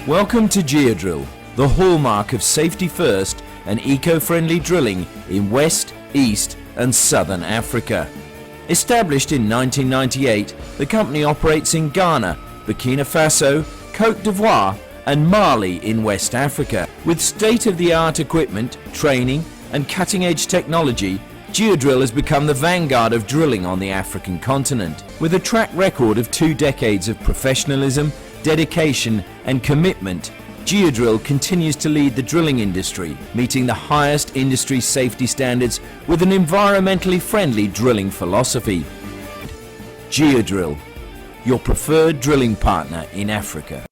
Welcome to Geodrill, the hallmark of safety first and eco-friendly drilling in West, East and Southern Africa. Established in 1998, the company operates in Ghana, Burkina Faso, Côte d'Ivoire and Mali in West Africa. With state-of-the-art equipment, training and cutting-edge technology, Geodrill has become the vanguard of drilling on the African continent. With a track record of 2 decades of professionalism, dedication and commitment, Geodrill continues to lead the drilling industry, meeting the highest industry safety standards with an environmentally friendly drilling philosophy. Geodrill, your preferred drilling partner in Africa.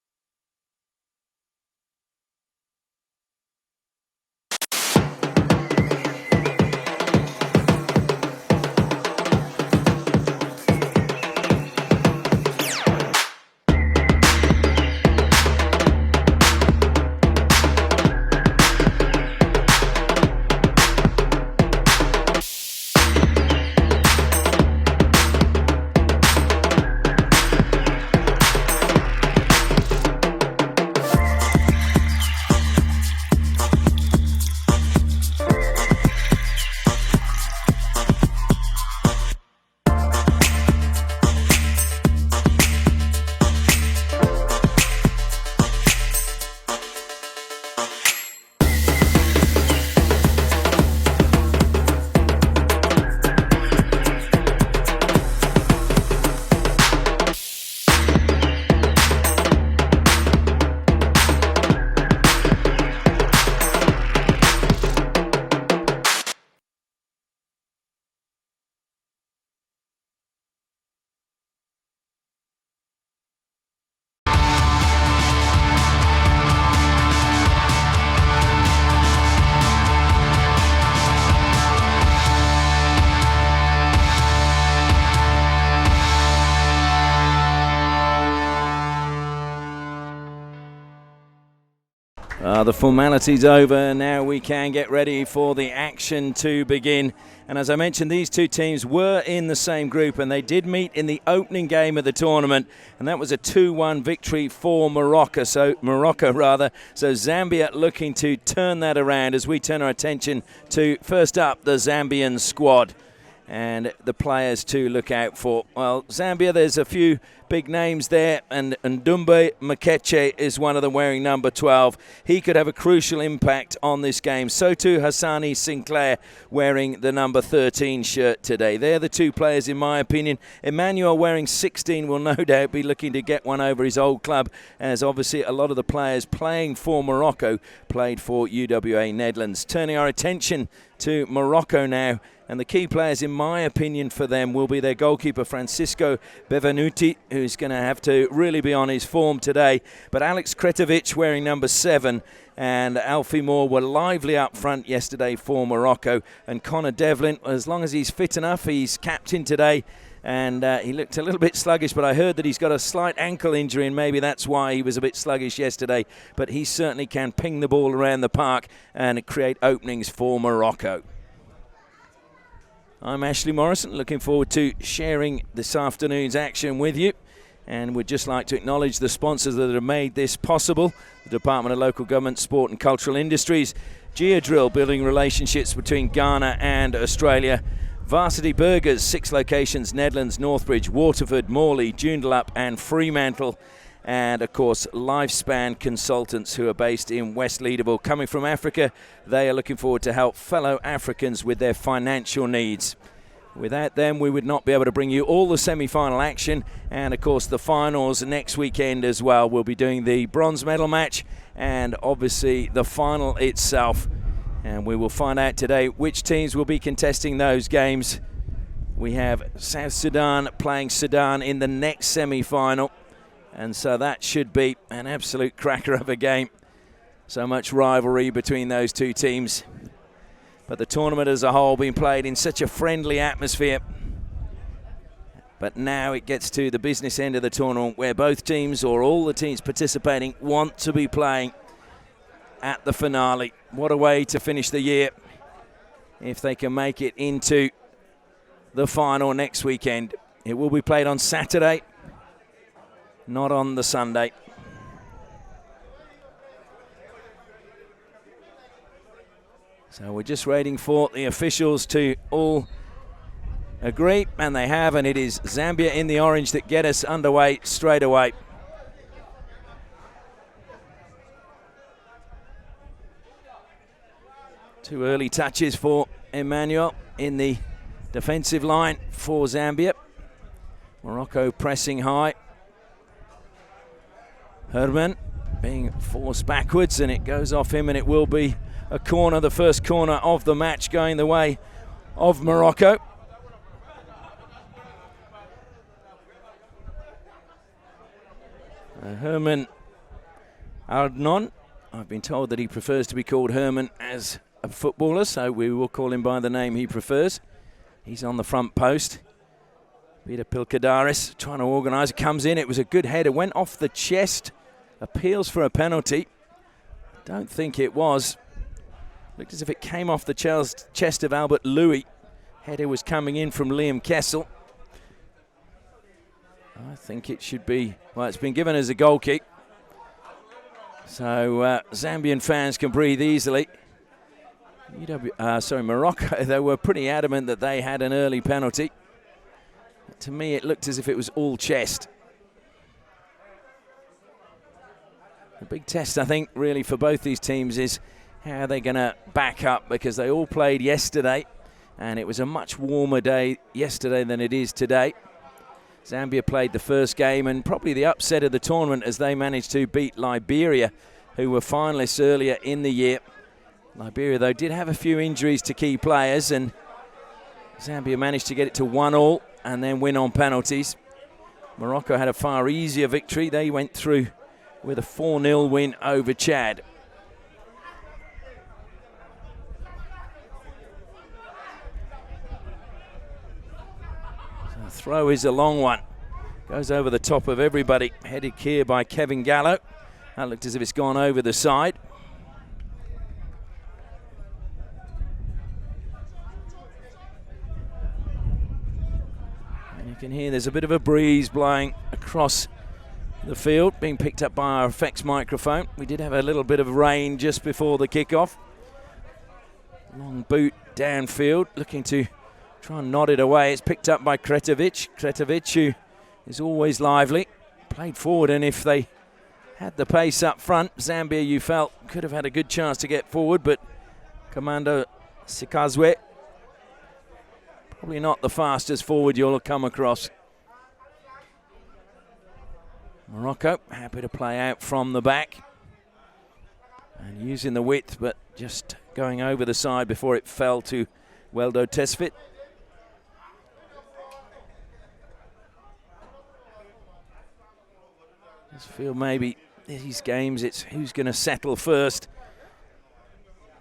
The formality's over, now we can get ready for the action to begin. And as I mentioned, these two teams were in the same group and they did meet in the opening game of the tournament, and that was a 2-1 victory for Morocco. So Zambia looking to turn that around as we turn our attention to, first up, the Zambian squad and the players to look out for. Well, Zambia, there's a few big names there, and Ndumbe Mkeche is one of them, wearing number 12. He could have a crucial impact on this game. So too Hassani Sinclair, wearing the number 13 shirt today. They're the two players, in my opinion. Emmanuel, wearing 16, will no doubt be looking to get one over his old club, as obviously a lot of the players playing for Morocco played for UWA Netherlands. Turning our attention to Morocco now, and the key players, in my opinion, for them will be their goalkeeper Francisco Bevenuti, who's going to have to really be on his form today. But Alex Kretovic, wearing number 7, and Alfie Moore were lively up front yesterday for Morocco. And Connor Devlin, as long as he's fit enough, he's captain today. And he looked a little bit sluggish, but I heard that he's got a slight ankle injury, and maybe that's why he was a bit sluggish yesterday. But he certainly can ping the ball around the park and create openings for Morocco. I'm Ashley Morrison, looking forward to sharing this afternoon's action with you. And we'd just like to acknowledge the sponsors that have made this possible: the Department of Local Government, Sport and Cultural Industries, Geodrill, building relationships between Ghana and Australia, Varsity Burgers, 6 locations, Nedlands, Northbridge, Waterford, Morley, Joondalup and Fremantle, and of course Lifespan Consultants, who are based in West Leederville. Coming from Africa, they are looking forward to help fellow Africans with their financial needs. Without them, we would not be able to bring you all the semi-final action, and of course the finals next weekend as well. We'll be doing the bronze medal match and obviously the final itself, and we will find out today which teams will be contesting those games. We have South Sudan playing Sudan in the next semi-final, and so that should be an absolute cracker of a game. So much rivalry between those two teams. But the tournament as a whole being played in such a friendly atmosphere. But now it gets to the business end of the tournament, where both teams, or all the teams participating, want to be playing at the finale. What a way to finish the year if they can make it into the final next weekend. It will be played on Saturday, not on the Sunday. So we're just waiting for the officials to all agree, and they have, and it is Zambia in the orange that get us underway straight away. Two early touches for Emmanuel in the defensive line for Zambia. Morocco pressing high. Herman being forced backwards, and it goes off him, and it will be a corner, the first corner of the match, going the way of Morocco. Herman Ardnon, I've been told that he prefers to be called Herman as a footballer, so we will call him by the name he prefers. He's on the front post. Peter Pilkadaris trying to organise, comes in, it was a good header, went off the chest, appeals for a penalty. Don't think it was. Looked as if it came off the chest of Albert Louis. Header was coming in from Liam Kessel. I think it should be, well, it's been given as a goal kick. So Zambian fans can breathe easily. Morocco, they were pretty adamant that they had an early penalty. To me, it looked as if it was all chest. The big test, I think, really for both these teams is how they're going to back up, because they all played yesterday, and it was a much warmer day yesterday than it is today. Zambia played the first game, and probably the upset of the tournament as they managed to beat Liberia, who were finalists earlier in the year. Liberia, though, did have a few injuries to key players, and Zambia managed to get it to 1-1 and then win on penalties. Morocco had a far easier victory. They went through with a 4-0 win over Chad. The throw is a long one. Goes over the top of everybody. Headed here by Kevin Gallo. That looked as if it's gone over the side. And you can hear there's a bit of a breeze blowing across the field, being picked up by our effects microphone. We did have a little bit of rain just before the kickoff. Long boot downfield, looking to try and nod it away. It's picked up by Kretovic. Kretovic, who is always lively, played forward, and if they had the pace up front, Zambia, you felt, could have had a good chance to get forward, but Commando Sikazwe, probably not the fastest forward you'll come across. Morocco happy to play out from the back and using the width, but just going over the side before it fell to Weldo Tesfit. Just feel maybe these games, it's who's going to settle first.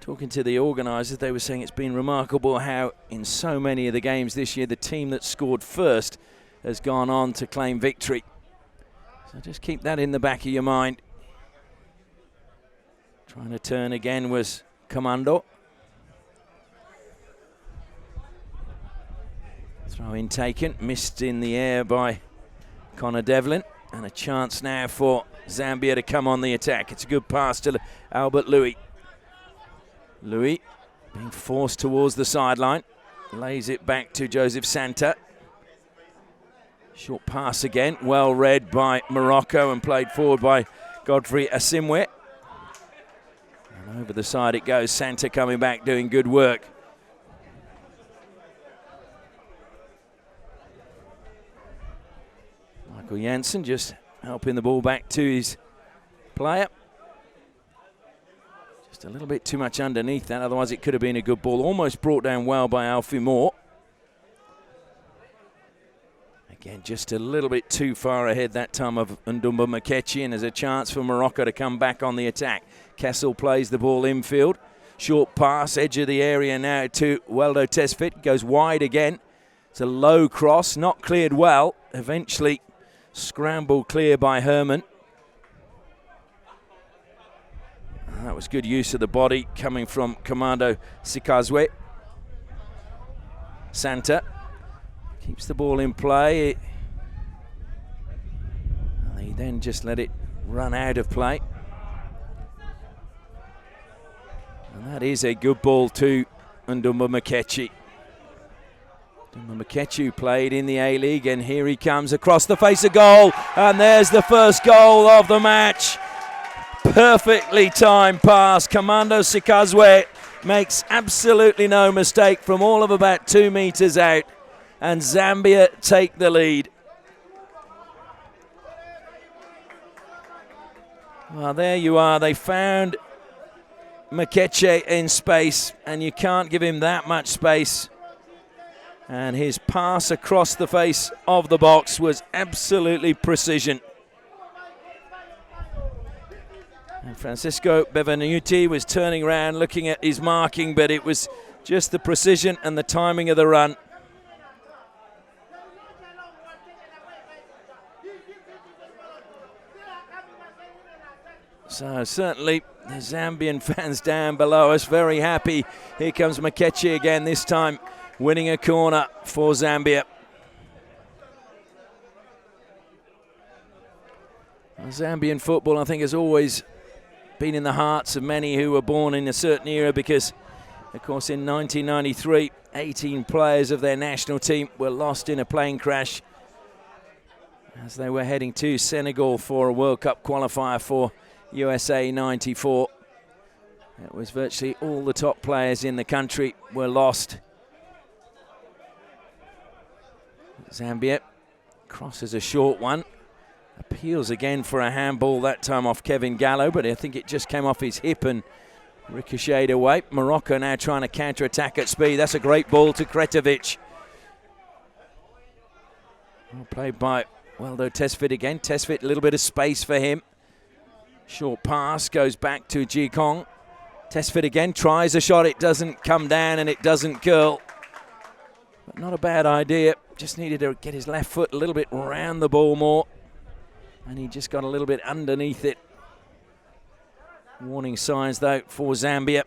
Talking to the organisers, they were saying it's been remarkable how in so many of the games this year, the team that scored first has gone on to claim victory. So just keep that in the back of your mind. Trying to turn again was Commando. Throw in taken, missed in the air by Connor Devlin. And a chance now for Zambia to come on the attack. It's a good pass to Albert Louis. Louis being forced towards the sideline. Lays it back to Joseph Santa. Short pass again. Well read by Morocco and played forward by Godfrey Asimwe. And over the side it goes. Santa coming back, doing good work. Michael Janssen just helping the ball back to his player. Just a little bit too much underneath that, otherwise it could have been a good ball. Almost brought down well by Alfie Moore. Again, just a little bit too far ahead that time of Ndumba Makechi, and there's a chance for Morocco to come back on the attack. Kessel plays the ball infield. Short pass, edge of the area now to Weldo Tesfit. Goes wide again. It's a low cross, not cleared well. Eventually scrambled clear by Herman. That was good use of the body coming from Commando Sikazwe. Santa keeps the ball in play. They then just let it run out of play. And that is a good ball to Ndumba Mikechi. Ndumba Mikechi played in the A-League, and here he comes across the face of goal, and there's the first goal of the match. Perfectly timed pass. Commando Sikazwe makes absolutely no mistake from all of about 2 meters out, and Zambia take the lead. Well, there you are. They found Mikeche in space, and you can't give him that much space. And his pass across the face of the box was absolutely precision. And Francisco Bevenuti was turning around looking at his marking, but it was just the precision and the timing of the run. So certainly the Zambian fans down below us very happy. Here comes Mikechi again, this time winning a corner for Zambia. Well, Zambian football, I think, has always been in the hearts of many who were born in a certain era, because, of course, in 1993, 18 players of their national team were lost in a plane crash as they were heading to Senegal for a World Cup qualifier for USA 94. It was virtually all the top players in the country were lost. Zambia crosses a short one. Appeals again for a handball, that time off Kevin Gallo, but I think it just came off his hip and ricocheted away. Morocco now trying to counter-attack at speed. That's a great ball to Kretovic. Well played by Weldo Tesfit again. Tesfit, a little bit of space for him. Short pass goes back to Ji Kong. Tesfit again tries a shot. It doesn't come down and it doesn't curl. But not a bad idea. Just needed to get his left foot a little bit round the ball more. And he just got a little bit underneath it. Warning signs, though, for Zambia.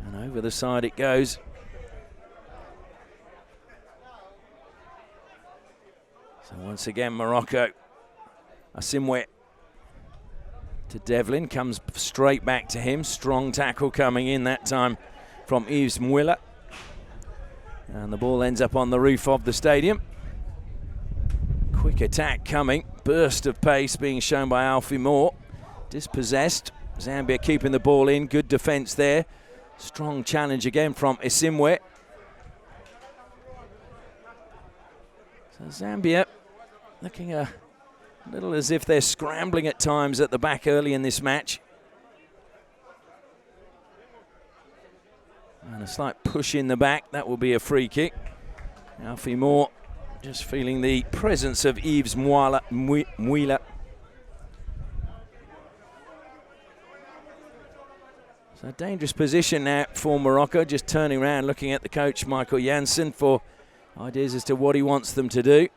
And over the side it goes. So once again, Morocco. Asimwe to Devlin, comes straight back to him. Strong tackle coming in that time from Yves Mwila. And the ball ends up on the roof of the stadium. Quick attack coming. Burst of pace being shown by Alfie Moore. Dispossessed. Zambia keeping the ball in. Good defence there. Strong challenge again from Isimwe. So Zambia looking a little as if they're scrambling at times at the back early in this match. And a slight push in the back. That will be a free kick. Alfie Moore just feeling the presence of Yves Mwila. So dangerous position now for Morocco. Just turning around looking at the coach, Michael Janssen, for ideas as to what he wants them to do.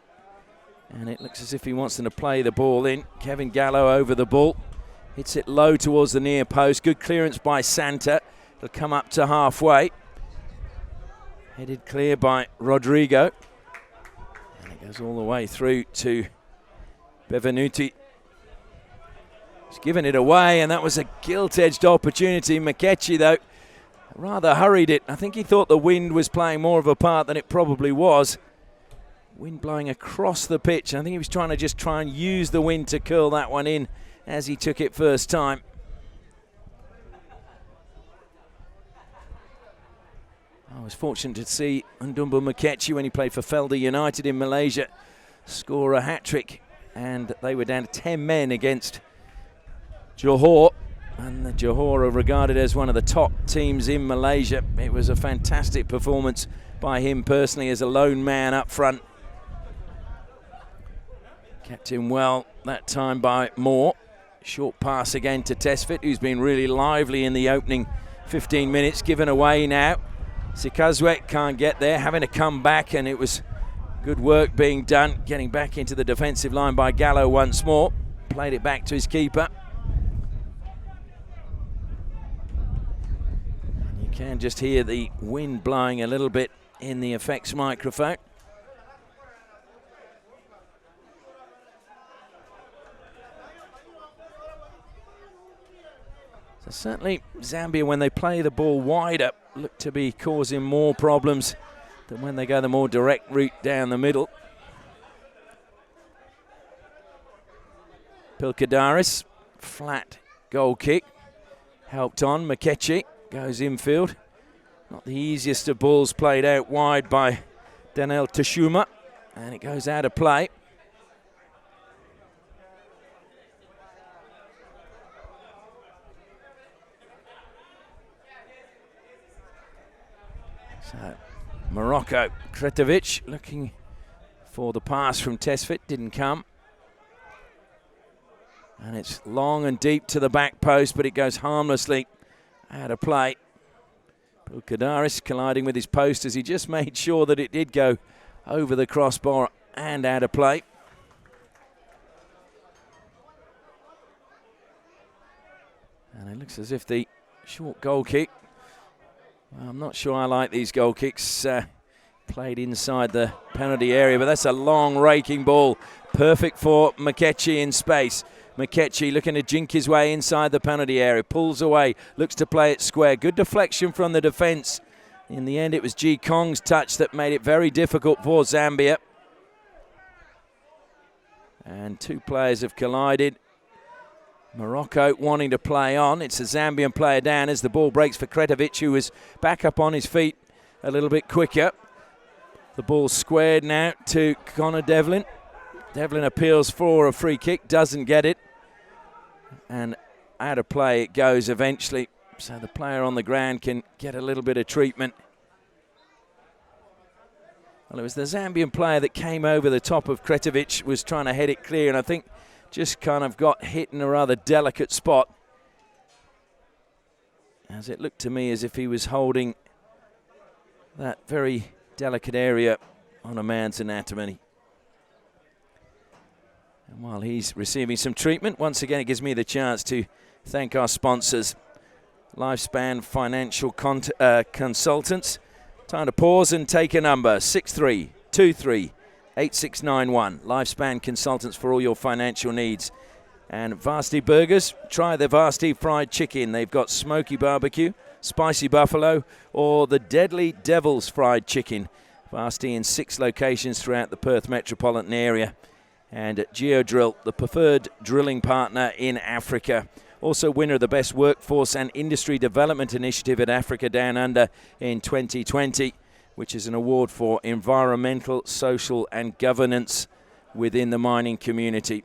And it looks as if he wants them to play the ball in. Kevin Gallo over the ball. Hits it low towards the near post. Good clearance by Santa. It'll come up to halfway. Headed clear by Rodrigo. And it goes all the way through to Bevenuti. He's given it away, and that was a gilt-edged opportunity. Mikechi, though, rather hurried it. I think he thought the wind was playing more of a part than it probably was. Wind blowing across the pitch. I think he was trying to use the wind to curl that one in as he took it first time. I was fortunate to see Ndumba Mikechi when he played for Felder United in Malaysia score a hat-trick, and they were down to 10 men against Johor, and the Johor are regarded as one of the top teams in Malaysia. It was a fantastic performance by him personally as a lone man up front. Kept him well that time by Moore. Short pass again to Tesfit, who's been really lively in the opening 15 minutes. Given away now. Sikazwe can't get there, having to come back, and it was good work being done. Getting back into the defensive line by Gallo once more. Played it back to his keeper. And you can just hear the wind blowing a little bit in the effects microphone. Certainly Zambia, when they play the ball wider, look to be causing more problems than when they go the more direct route down the middle. Pilkadaris, flat goal kick, helped on. Makechi goes infield. Not the easiest of balls played out wide by Daniel Tashuma, and it goes out of play. So Morocco, Kretovic looking for the pass from Tesfit, didn't come. And it's long and deep to the back post, but it goes harmlessly out of play. Pilkadaris colliding with his post as he just made sure that it did go over the crossbar and out of play. And it looks as if the short goal kick, well, I'm not sure I like these goal kicks played inside the penalty area, but that's a long raking ball. Perfect for Makechi in space. Makechi looking to jink his way inside the penalty area. Pulls away, looks to play it square. Good deflection from the defence. In the end, it was G Kong's touch that made it very difficult for Zambia. And two players have collided. Morocco wanting to play on. It's a Zambian player down as the ball breaks for Kretovic, who was back up on his feet a little bit quicker. The ball squared now to Connor Devlin. Devlin appeals for a free kick, doesn't get it. And out of play it goes eventually. So the player on the ground can get a little bit of treatment. Well, it was the Zambian player that came over the top of Kretovic, was trying to head it clear, and I think just kind of got hit in a rather delicate spot. As it looked to me as if he was holding that very delicate area on a man's anatomy. And while he's receiving some treatment, once again it gives me the chance to thank our sponsors, Lifespan Financial Consultants. Time to pause and take a number, 6323-8691. Lifespan Consultants for all your financial needs. And Varsity Burgers, try the Varsity Fried Chicken. They've got smoky barbecue, spicy buffalo, or the Deadly Devil's Fried Chicken. Varsity in 6 locations throughout the Perth metropolitan area. And at Geodrill, the preferred drilling partner in Africa. Also winner of the Best Workforce and Industry Development Initiative at Africa Down Under in 2020, which is an award for environmental, social and governance within the mining community.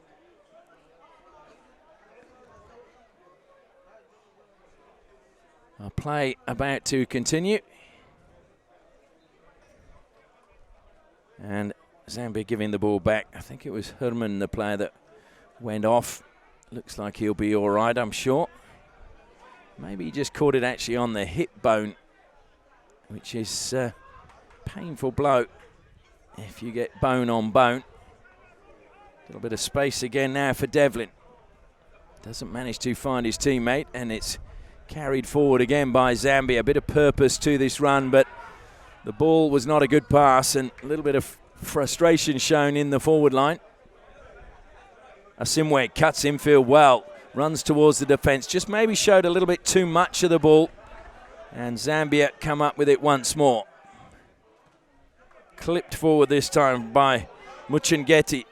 Our play about to continue. And Zambia giving the ball back. I think it was Herman, the player that went off. Looks like he'll be all right, I'm sure. Maybe he just caught it actually on the hip bone, which is a painful blow if you get bone on bone. A little bit of space again now for Devlin. Doesn't manage to find his teammate, and it's carried forward again by Zambia. A bit of purpose to this run, but the ball was not a good pass, and a little bit of frustration shown in the forward line. Asimwe cuts infield well, runs towards the defence, just maybe showed a little bit too much of the ball, and Zambia come up with it once more. Clipped forward this time by Muchengeti.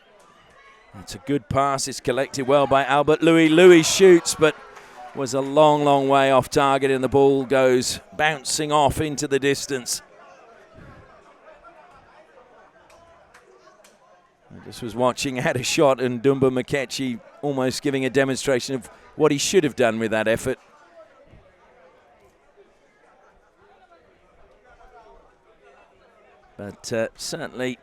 It's a good pass, it's collected well by Albert Louis. Louis shoots, but was a long, long way off target, and the ball goes bouncing off into the distance. I just was watching, had a shot, and Dumba Makechi almost giving a demonstration of what he should have done with that effort. But certainly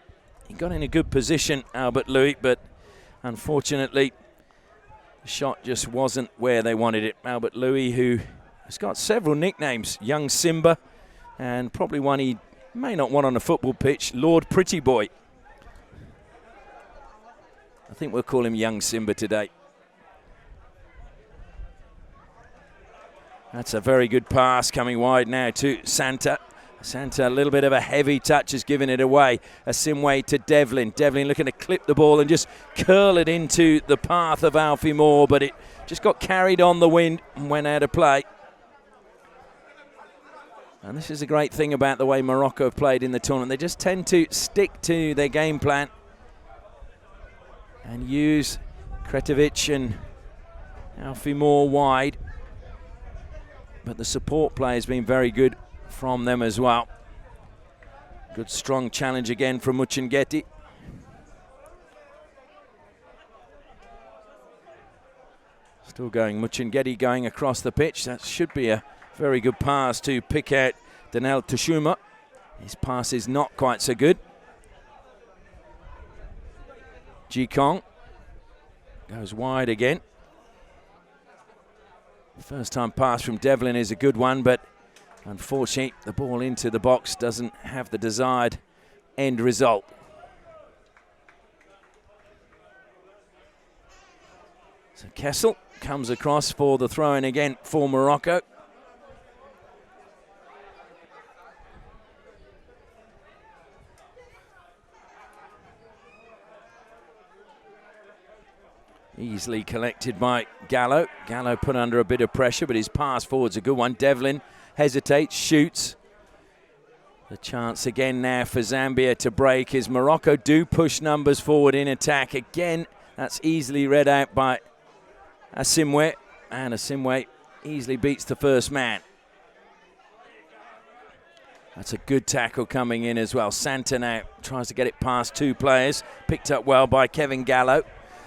he got in a good position, Albert Louis, but unfortunately the shot just wasn't where they wanted it. Albert Louis, who has got several nicknames, Young Simba, and probably one he may not want on a football pitch, Lord Pretty Boy. I think we'll call him Young Simba today. That's a very good pass coming wide now to Santa. Santa, a little bit of a heavy touch, has given it away. Asimwe to Devlin. Devlin looking to clip the ball and just curl it into the path of Alfie Moore, but it just got carried on the wind and went out of play. And this is a great thing about the way Morocco have played in the tournament. They just tend to stick to their game plan and use Kretovic and Alfie Moore wide. But the support play has been very good from them as well. Good strong challenge again from Muchengeti. Still going, Muchengeti going across the pitch. That should be a very good pass to pick out Danel Tushuma. His pass is not quite so good. Jikong goes wide again. First time pass from Devlin is a good one, but unfortunately the ball into the box doesn't have the desired end result. So Kessel comes across for the throw-in again for Morocco. Easily collected by Gallo. Gallo put under a bit of pressure, but his pass forward's a good one. Devlin hesitates, shoots. The chance again now for Zambia to break as Morocco do push numbers forward in attack. Again, that's easily read out by Asimwe, and Asimwe easily beats the first man. That's a good tackle coming in as well. Santa now tries to get it past two players. Picked up well by Kevin Gallo.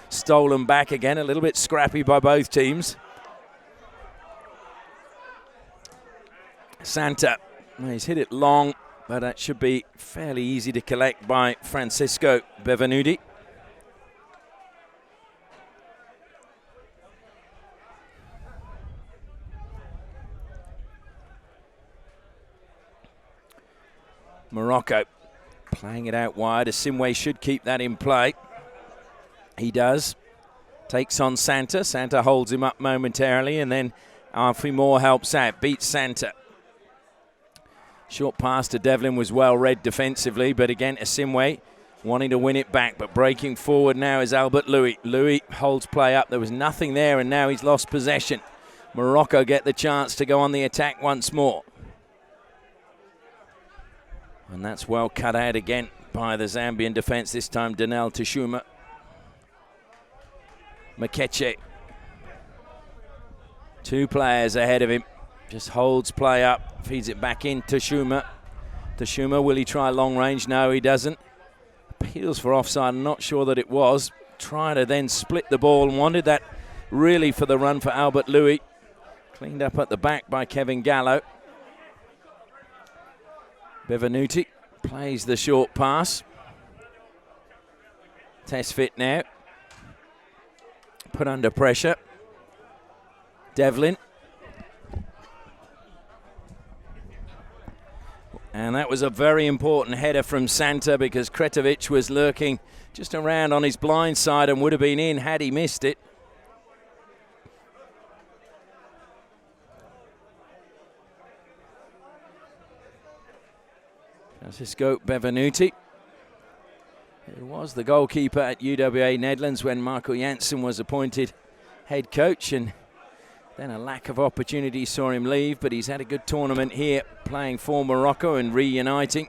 Stolen back again, a little bit scrappy by both teams. Santa, he's hit it long, but that should be fairly easy to collect by Francisco Bevenuti. Morocco playing it out wide. Asimwe should keep that in play. He does. Takes on Santa. Santa holds him up momentarily, and then Alfie Moore helps out. Beats Santa. Short pass to Devlin was well read defensively, but again, Asimwe wanting to win it back, but breaking forward now is Albert Louis. Louis holds play up. There was nothing there, and now he's lost possession. Morocco get the chance to go on the attack once more. And that's well cut out again by the Zambian defence, this time Danel Tushuma. Makeche. Two players ahead of him. Just holds play up, feeds it back in to Tushuma. Tushuma, will he try long range? No, he doesn't. Appeals for offside, I'm not sure that it was. Trying to then split the ball and wanted that really for the run for Albert Louis. Cleaned up at the back by Kevin Gallo. Bevenuti plays the short pass. Test fit now. Put under pressure. Devlin. And that was a very important header from Santa because Kretovic was lurking just around on his blind side and would have been in had he missed it. Francisco Bevenuti, who was the goalkeeper at UWA Netherlands when Marco Jansen was appointed head coach, and then a lack of opportunity saw him leave, but he's had a good tournament here playing for Morocco and reuniting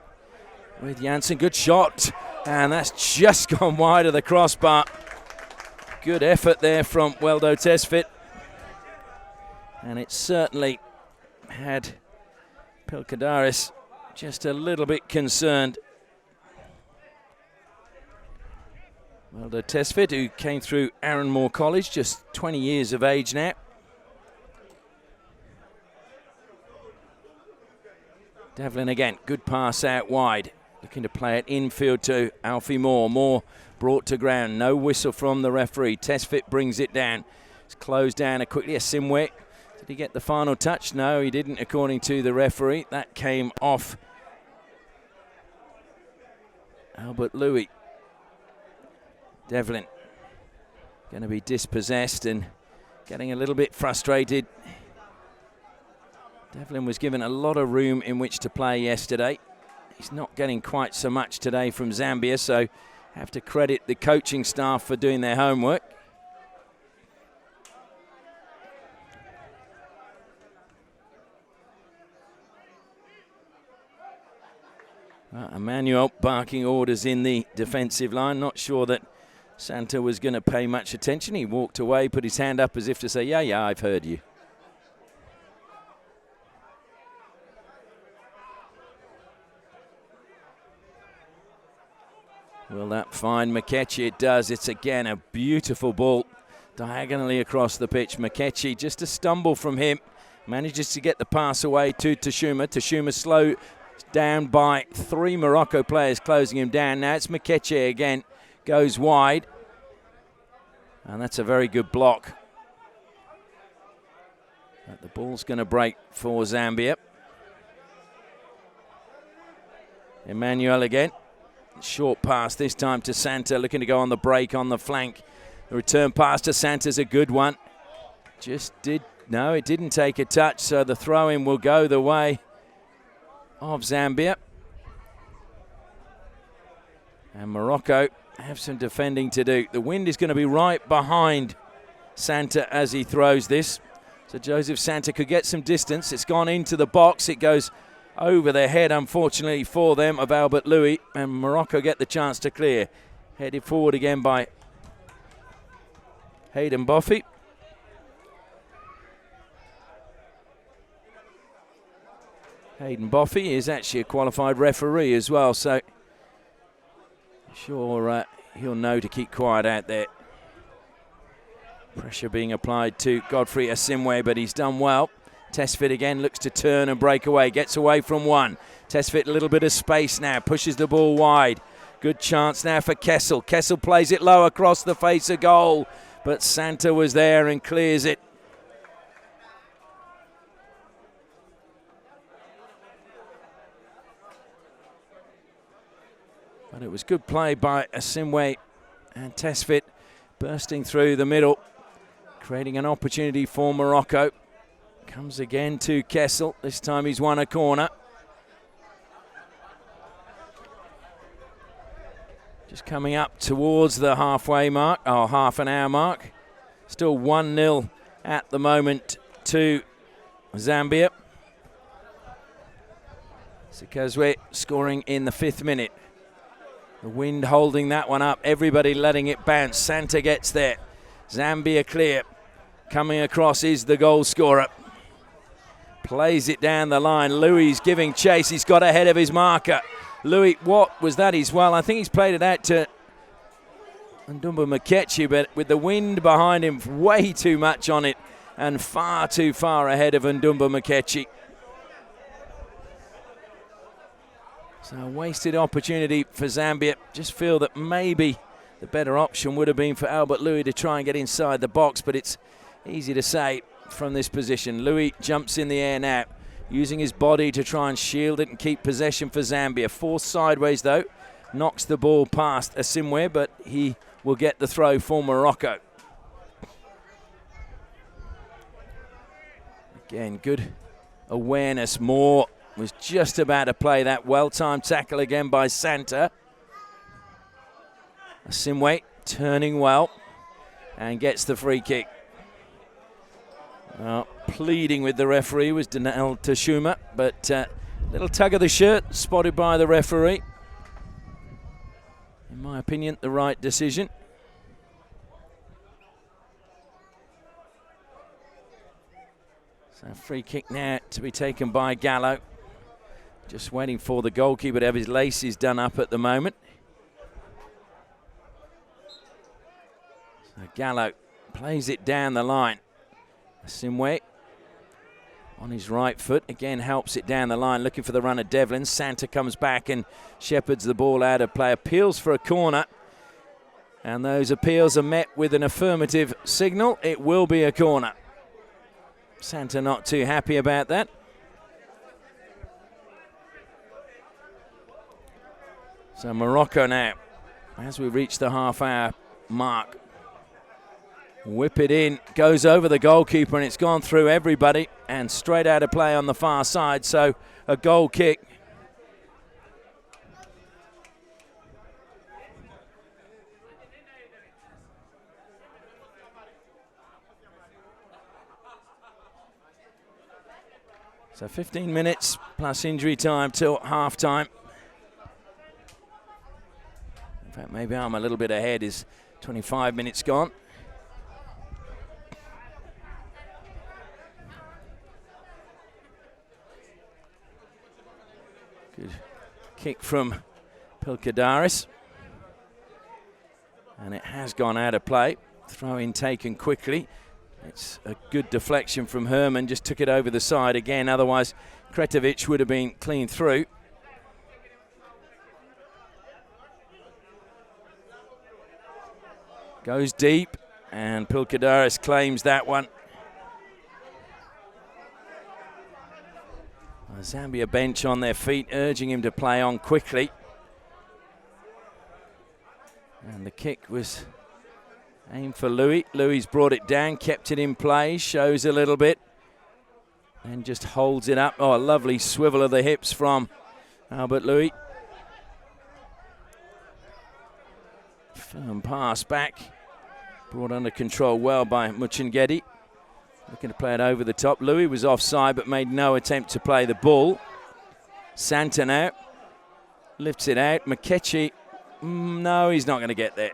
with Jansen. Good shot, and that's just gone wide of the crossbar. Good effort there from Weldo Tesfit, and it certainly had Pilkadaris just a little bit concerned. Weldo Tesfit, who came through Arranmore College, just 20 years of age now. Devlin again, good pass out wide. Looking to play it infield to Alfie Moore. Moore brought to ground. No whistle from the referee. Tesfit brings it down. It's closed down quickly. Asimwe. Did he get the final touch? No, he didn't, according to the referee. That came off Albert Louis. Devlin going to be dispossessed and getting a little bit frustrated Devlin was given a lot of room in which to play yesterday. He's not getting quite so much today from Zambia, so have to credit the coaching staff for doing their homework. Emmanuel barking orders in the defensive line. Not sure that Santa was going to pay much attention. He walked away, put his hand up as if to say, yeah, I've heard you. Will that find Mikechi? It does. It's again a beautiful ball diagonally across the pitch. Mikechi, just a stumble from him, manages to get the pass away to Tashuma. Tashuma slow down by 3 Morocco players closing him down. Now it's Mikechi again, goes wide. And that's a very good block. But the ball's going to break for Zambia. Emmanuel again. Short pass this time to Santa, looking to go on the break on the flank. The return pass to Santa's a good one. It didn't take a touch, so the throw-in will go the way of Zambia. And Morocco have some defending to do. The wind is going to be right behind Santa as he throws this. So Joseph Santa could get some distance. It's gone into the box. It goes over their head, unfortunately for them, of Albert Louis, and Morocco get the chance to clear. Headed forward again by Hayden Boffey. Hayden Boffey is actually a qualified referee as well, so sure he'll know to keep quiet out there. Pressure being applied to Godfrey Asimwe, but he's done well. Tesfit again looks to turn and break away, gets away from one. Tesfit a little bit of space now, pushes the ball wide. Good chance now for Kessel. Kessel plays it low across the face of goal, but Santa was there and clears it. But it was good play by Asimwe, and Tesfit bursting through the middle, creating an opportunity for Morocco. Comes again to Kessel. This time he's won a corner. Just coming up towards the halfway mark, half an hour mark. Still 1-0 at the moment to Zambia. Sikazwe scoring in the 5th minute. The wind holding that one up. Everybody letting it bounce. Santa gets there. Zambia clear. Coming across is the goal scorer. Plays it down the line. Louis giving chase. He's got ahead of his marker. Louis, what was that? I think he's played it out to Ndumba Mikechi, but with the wind behind him, way too much on it and far too far ahead of Ndumba Mikechi. So a wasted opportunity for Zambia. Just feel that maybe the better option would have been for Albert Louis to try and get inside the box, but it's easy to say from this position. Louis jumps in the air now, using his body to try and shield it and keep possession for Zambia. Forced sideways though, knocks the ball past Asimwe, but he will get the throw for Morocco. Again, good awareness. Moore was just about to play that well-timed tackle again by Santa. Asimwe turning well and gets the free kick. Pleading with the referee was Danel Tashuma, but little tug of the shirt spotted by the referee. In my opinion, the right decision. So free kick now to be taken by Gallo. Just waiting for the goalkeeper to have his laces done up at the moment. So Gallo plays it down the line. Asimwe on his right foot, again helps it down the line, looking for the run of Devlin. Santa comes back and shepherds the ball out of play. Appeals for a corner, and those appeals are met with an affirmative signal. It will be a corner. Santa not too happy about that. So Morocco now, as we reach the half-hour mark, Whip it in, goes over the goalkeeper, and it's gone through everybody and straight out of play on the far side, so a goal kick. So 15 minutes plus injury time till half time. In fact, maybe I'm a little bit ahead, is 25 minutes gone. Good kick from Pilkadaris. And it has gone out of play. Throw in taken quickly. It's a good deflection from Herman, just took it over the side again, otherwise Kretovic would have been clean through. Goes deep, and Pilkadaris claims that one. The Zambia bench on their feet, urging him to play on quickly. And the kick was aimed for Louis. Louis brought it down, kept it in play, shows a little bit, and just holds it up. Oh, a lovely swivel of the hips from Albert Louis. Firm pass back, brought under control well by Muchingedi. Looking to play it over the top. Louis was offside but made no attempt to play the ball. Santa now lifts it out. Makechi, no, he's not going to get there.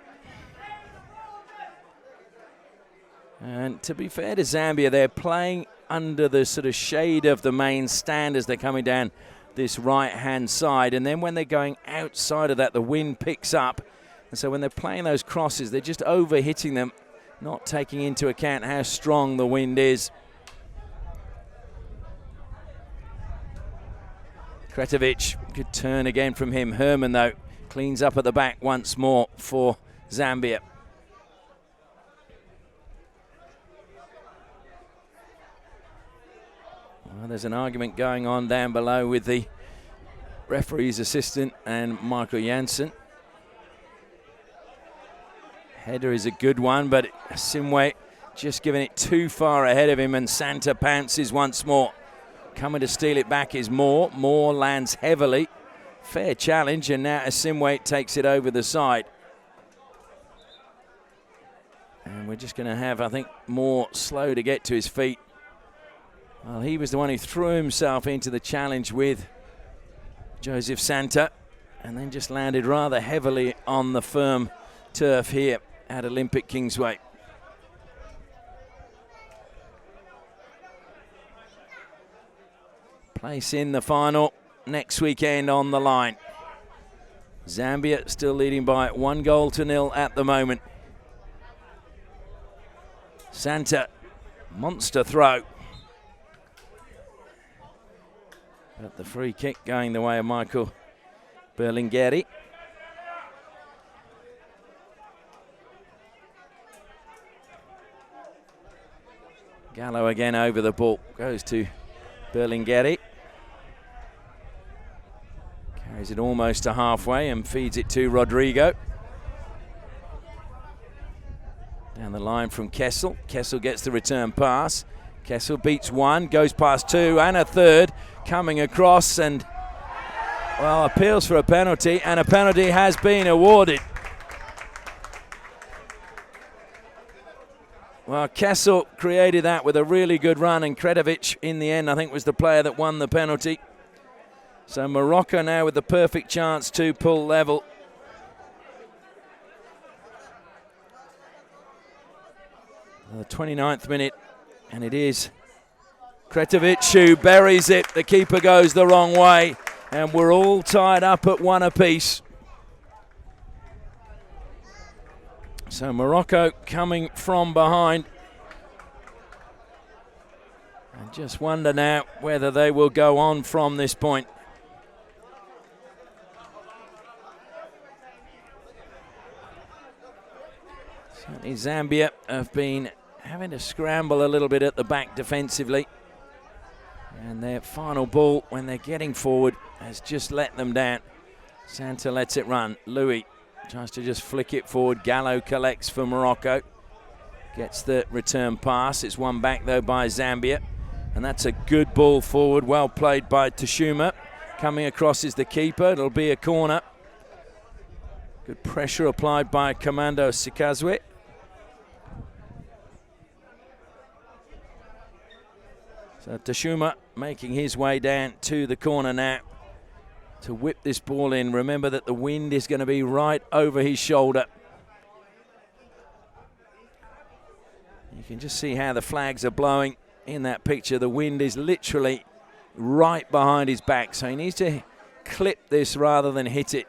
And to be fair to Zambia, they're playing under the sort of shade of the main stand as they're coming down this right-hand side. And then when they're going outside of that, the wind picks up. And so when they're playing those crosses, they're just over-hitting them, not taking into account how strong the wind is. Kretovic, good turn again from him. Herman, though, cleans up at the back once more for Zambia. Well, there's an argument going on down below with the referee's assistant and Michael Janssen. Header is a good one, but Simwe just giving it too far ahead of him, and Santa pounces once more. Coming to steal it back is Moore. Moore lands heavily. Fair challenge, and now Simwe takes it over the side. And we're just going to have, I think, Moore slow to get to his feet. Well, he was the one who threw himself into the challenge with Joseph Santa, and then just landed rather heavily on the firm turf here at Olympic Kingsway. Place in the final next weekend on the line. Zambia still leading by 1-0 at the moment. Santa, monster throw. But the free kick going the way of Michael Berlingeri. Gallo again over the ball. Goes to Berlingeri. Carries it almost to halfway and feeds it to Rodrigo. Down the line from Kessel. Kessel gets the return pass. Kessel beats one, goes past two and a third. Coming across and, well, appeals for a penalty, and a penalty has been awarded. Well, Kessel created that with a really good run, and Kretovic in the end I think was the player that won the penalty. So Morocco now with the perfect chance to pull level. The 29th minute, and it is Kretovic who buries it. The keeper goes the wrong way, and we're all tied up at one apiece. So Morocco coming from behind. I just wonder now whether they will go on from this point. Certainly Zambia have been having to scramble a little bit at the back defensively. And their final ball, when they're getting forward, has just let them down. Santa lets it run. Louis tries to just flick it forward. Gallo collects for Morocco. Gets the return pass. It's won back though by Zambia. And that's a good ball forward. Well played by Tashuma. Coming across is the keeper. It'll be a corner. Good pressure applied by Commando Sikazwe. So Tashuma making his way down to the corner now to whip this ball in. Remember that the wind is going to be right over his shoulder. You can just see how the flags are blowing in that picture. The wind is literally right behind his back, so he needs to clip this rather than hit it.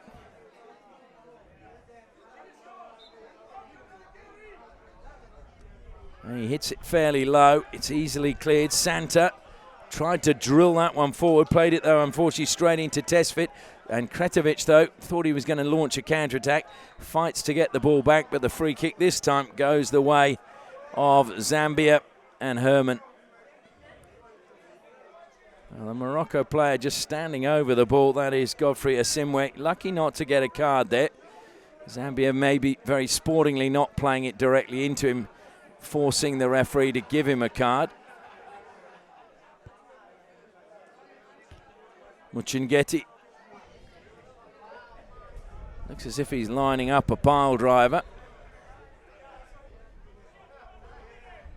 And he hits it fairly low. It's easily cleared. Santa tried to drill that one forward. Played it, though, unfortunately, straight into Tesfit. And Kretovic, though, thought he was going to launch a counter-attack. Fights to get the ball back, but the free kick this time goes the way of Zambia and Herman. Well, the Morocco player just standing over the ball. That is Godfrey Asimwe. Lucky not to get a card there. Zambia maybe very sportingly not playing it directly into him, forcing the referee to give him a card. Muchingeti looks as if he's lining up a pile driver.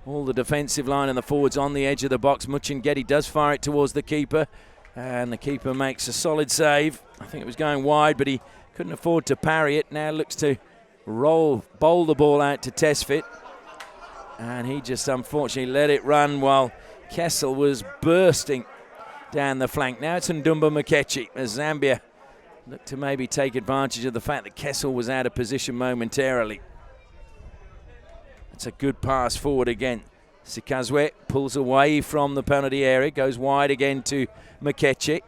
All the defensive line and the forwards on the edge of the box. Muchingeti does fire it towards the keeper, and the keeper makes a solid save. I think it was going wide, but he couldn't afford to parry it. Now looks to bowl the ball out to Tesfit, and he just unfortunately let it run while Kessel was bursting down the flank. Now it's Ndumba Makechi as Zambia look to maybe take advantage of the fact that Kessel was out of position momentarily. It's a good pass forward again. Sikazwe pulls away from the penalty area, goes wide again to Makechi.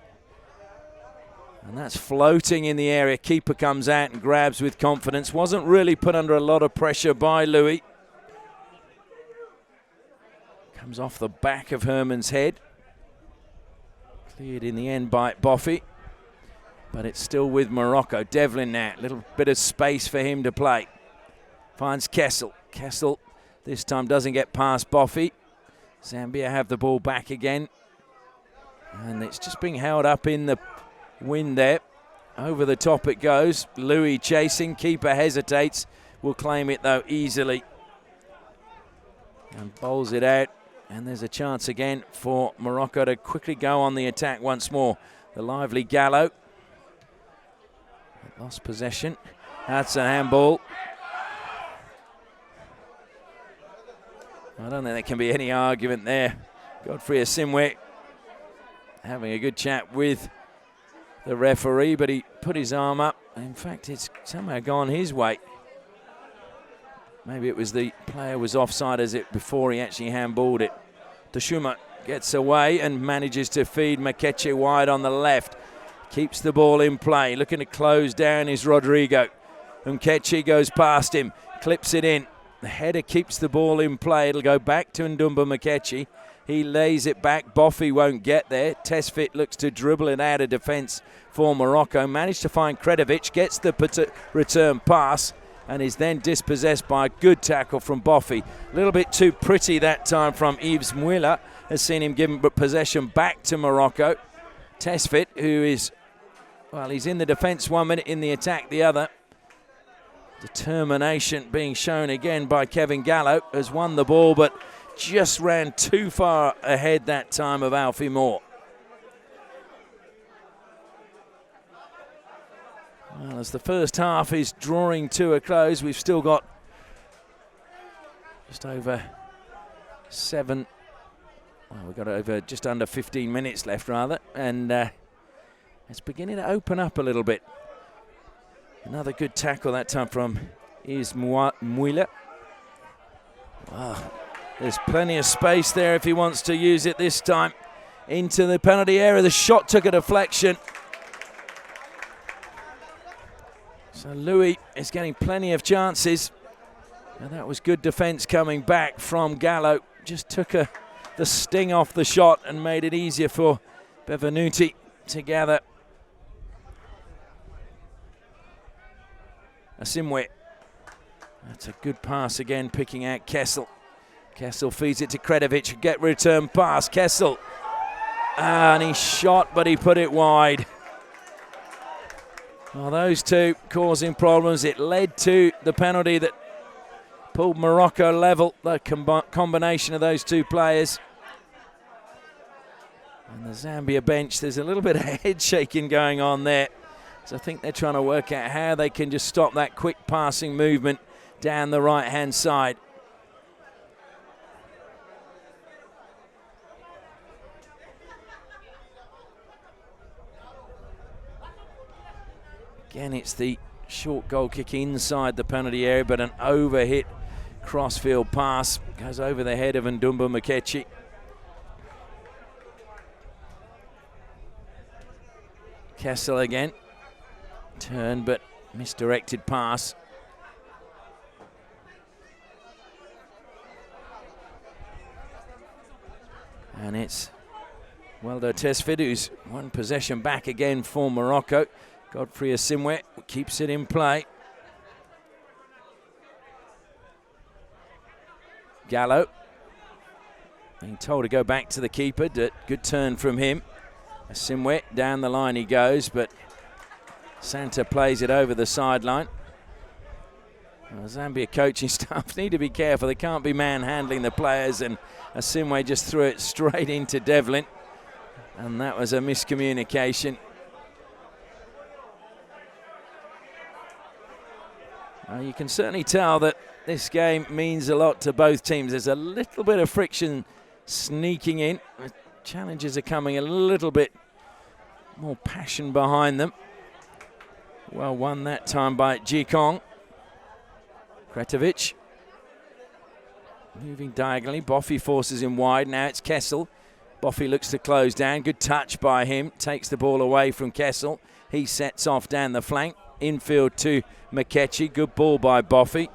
And that's floating in the area. Keeper comes out and grabs with confidence. Wasn't really put under a lot of pressure by Louis. Comes off the back of Herman's head. Cleared in the end by Boffy. But it's still with Morocco. Devlin now, a little bit of space for him to play. Finds Kessel. Kessel this time doesn't get past Boffy. Zambia have the ball back again. And it's just being held up in the wind there. Over the top it goes. Louis chasing. Keeper hesitates. Will claim it though easily. And bowls it out. And there's a chance again for Morocco to quickly go on the attack once more. The lively Gallo. Lost possession. That's a handball. I don't think there can be any argument there. Godfrey Asimwe having a good chat with the referee, but he put his arm up. In fact, it's somehow gone his way. Maybe it was the player was offside as it before he actually handballed it. Tashuma gets away and manages to feed Makeche wide on the left. Keeps the ball in play. Looking to close down is Rodrigo. Mkechi goes past him. Clips it in. The header keeps the ball in play. It'll go back to Ndumba Makechi. He lays it back. Boffy won't get there. Tesfit looks to dribble it out of defence for Morocco. Managed to find Kretovic. Gets the return pass and is then dispossessed by a good tackle from Boffy. A little bit too pretty that time from Yves Muila. Has seen him give possession back to Morocco. Tesfit, who is, well, he's in the defence 1 minute, in the attack the other. Determination being shown again by Kevin Gallo, has won the ball but just ran too far ahead that time of Alfie Moore. Well, as the first half is drawing to a close, we've still got just over we've got over just under 15 minutes left rather, and it's beginning to open up a little bit. Another good tackle that time from Muila. Wow, there's plenty of space there if he wants to use it this time. Into the penalty area, the shot took a deflection. So Louis is getting plenty of chances. And that was good defence coming back from Gallo. Just took the sting off the shot and made it easier for Bevenuti to gather. Asimwe That's a good pass again, picking out Kessel. Kessel feeds it to Kretovic. Get return pass. Kessel. And he shot, but he put it wide. Well, those two causing problems. It led to the penalty that pulled Morocco level. The combination of those two players. And the Zambia bench, there's a little bit of head shaking going on there. So I think they're trying to work out how they can just stop that quick passing movement down the right-hand side. Again, it's the short goal kick inside the penalty area, but an overhit crossfield pass goes over the head of Ndumba Mikechi. Kessel again. Turn, but misdirected pass. And it's Weldo Tesfidou's one possession back again for Morocco. Godfrey Asimwe keeps it in play. Gallo being told to go back to the keeper. Good turn from him. Asimwe down the line he goes, but Santa plays it over the sideline. Well, Zambia coaching staff need to be careful. They can't be manhandling the players, and Asimwe just threw it straight into Devlin. And that was a miscommunication. You can certainly tell that this game means a lot to both teams. There's a little bit of friction sneaking in. The challenges are coming a little bit more passion behind them. Well won that time by Jikong. Kretovic moving diagonally. Boffy forces him wide. Now it's Kessel. Boffy looks to close down. Good touch by him. Takes the ball away from Kessel. He sets off down the flank. Infield to Mikechi. Good ball by Boffy.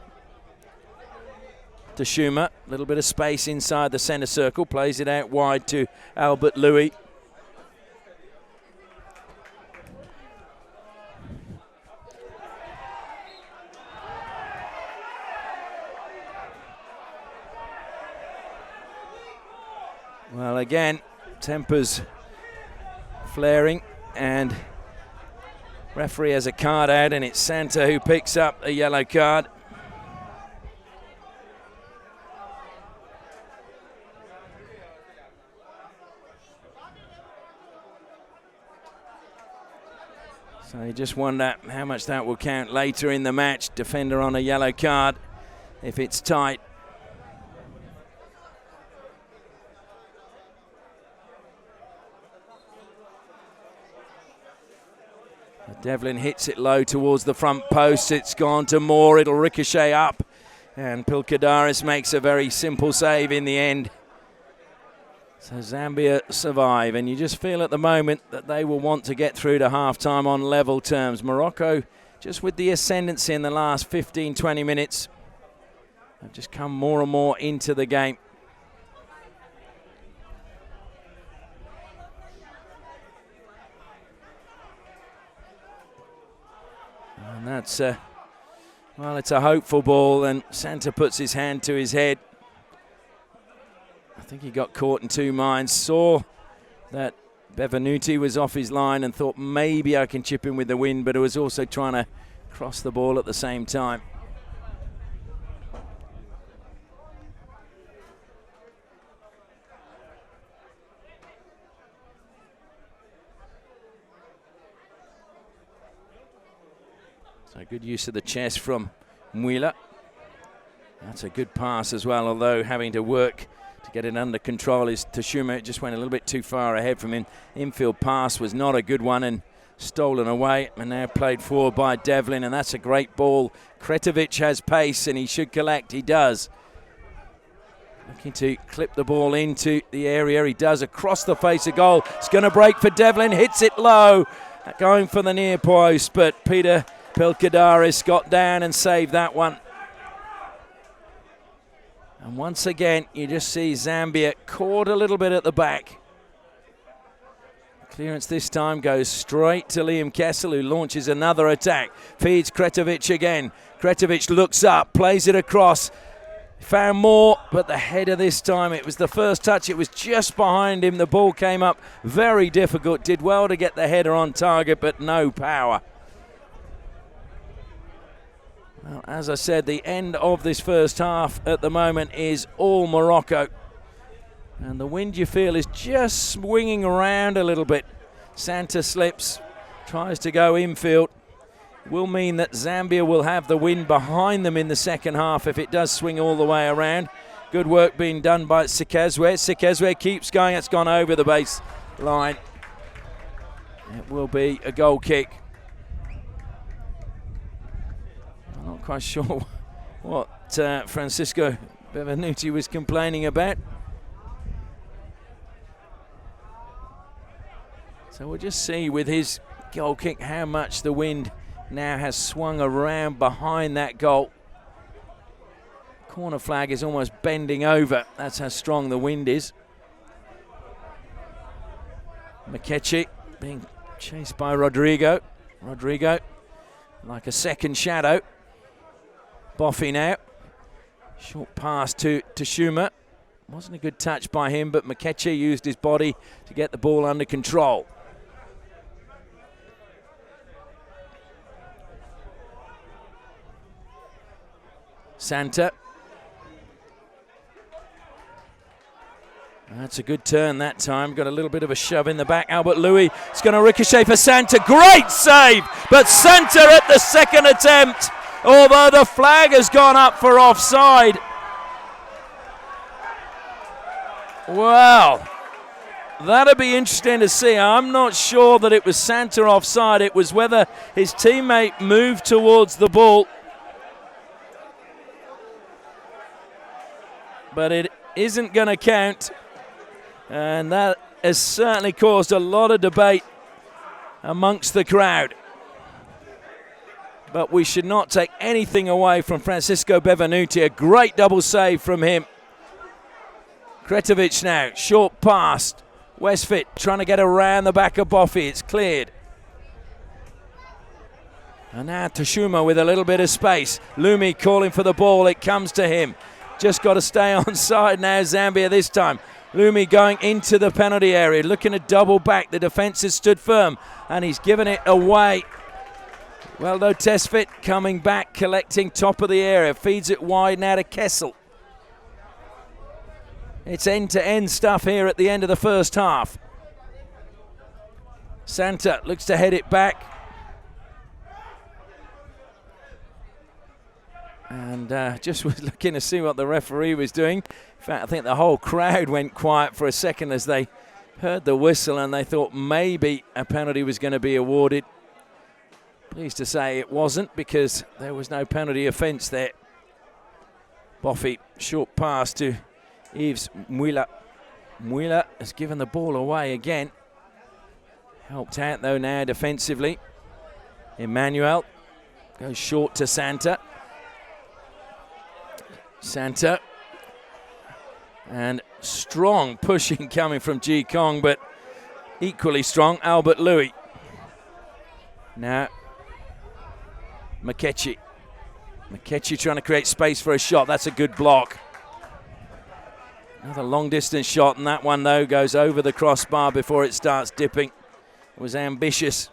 To Schumer. A little bit of space inside the centre circle. Plays it out wide to Albert Louis. Well, again, tempers flaring, and referee has a card out, and it's Santa who picks up a yellow card. So you just wonder how much that will count later in the match. Defender on a yellow card if it's tight. Devlin hits it low towards the front post. It's gone to Moore. It'll ricochet up. And Pilkadaris makes a very simple save in the end. So Zambia survive. And you just feel at the moment that they will want to get through to half-time on level terms. Morocco, just with the ascendancy in the last 15, 20 minutes, have just come more and more into the game. And that's, well, it's a hopeful ball, and Santa puts his hand to his head. I think he got caught in two minds, saw that Bevenuti was off his line and thought maybe I can chip in with the wind, but it was also trying to cross the ball at the same time. So good use of the chest from Mwila. That's a good pass as well, although having to work to get it under control is Tashuma. It just went a little bit too far ahead from him. Infield pass was not a good one and stolen away, and now played forward by Devlin, and that's a great ball. Kretovic has pace and he should collect. He does. Looking to clip the ball into the area. He does across the face of goal. It's going to break for Devlin. Hits it low. Going for the near post, but Peter Pilkadaris got down and saved that one. And once again, you just see Zambia caught a little bit at the back. Clearance this time goes straight to Liam Kessel, who launches another attack. Feeds Kretovic again. Kretovic looks up, plays it across. Found more, but the header this time, it was the first touch. It was just behind him. The ball came up very difficult. Did well to get the header on target, but no power. Well, as I said, the end of this first half at the moment is all Morocco. And the wind, you feel, is just swinging around a little bit. Santa slips, tries to go infield. Will mean that Zambia will have the wind behind them in the second half if it does swing all the way around. Good work being done by Sikezwe. Sikezwe keeps going. It's gone over the baseline. It will be a goal kick. I'm not quite sure what Francisco Bevenuti was complaining about. So we'll just see with his goal kick how much the wind now has swung around behind that goal. Corner flag is almost bending over. That's how strong the wind is. Mikechi being chased by Rodrigo. Rodrigo like a second shadow. Boffy now. Short pass to Shuma. Wasn't a good touch by him, but Mikechi used his body to get the ball under control. Santa. That's a good turn that time. Got a little bit of a shove in the back. Albert Louis is going to ricochet for Santa. Great save! But Santa at the second attempt, although the flag has gone up for offside. Well, that'll be interesting to see. I'm not sure that it was Santa offside. It was whether his teammate moved towards the ball. But it isn't going to count. And that has certainly caused a lot of debate amongst the crowd. But we should not take anything away from Francisco Bevenuti. A great double save from him. Kretovic now, short pass. Westfit trying to get around the back of Boffy. It's cleared. And now Tashuma with a little bit of space. Lumi calling for the ball. It comes to him. Just got to stay on side now, Zambia this time. Lumi going into the penalty area, looking to double back. The defence has stood firm, and he's given it away. Well, though, Tesfit coming back, collecting top of the area. Feeds it wide now to Kessel. It's end-to-end stuff here at the end of the first half. Santa looks to head it back. And just was looking to see what the referee was doing. In fact, I think the whole crowd went quiet for a second as they heard the whistle and they thought maybe a penalty was going to be awarded. Pleased to say it wasn't, because there was no penalty offence there. Boffy, short pass to Yves Mwila. Mwila has given the ball away again. Helped out though now defensively. Emmanuel goes short to Santa. Santa. And strong pushing coming from Ji Kong, but equally strong Albert Louis. Now Mikechi. Mikechi trying to create space for a shot. That's a good block. Another long distance shot, and that one though goes over the crossbar before it starts dipping. It was ambitious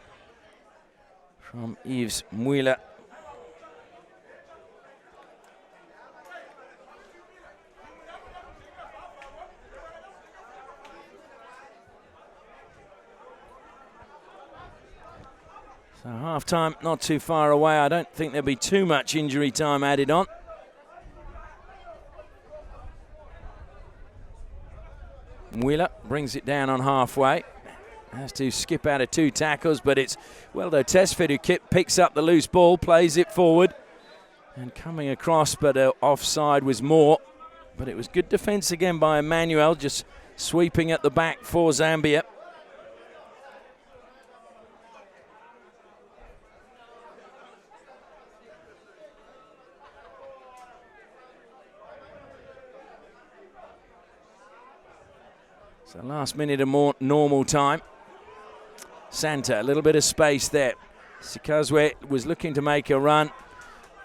from Yves Mwila. So half time not too far away. I don't think there'll be too much injury time added on. Mwila brings it down on halfway. Has to skip out of two tackles, but it's Weldo Tesfit who picks up the loose ball, plays it forward. And coming across, but offside was more. But it was good defence again by Emmanuel, just sweeping at the back for Zambia. So last minute of more normal time. Santa, a little bit of space there. Sikazwe was looking to make a run,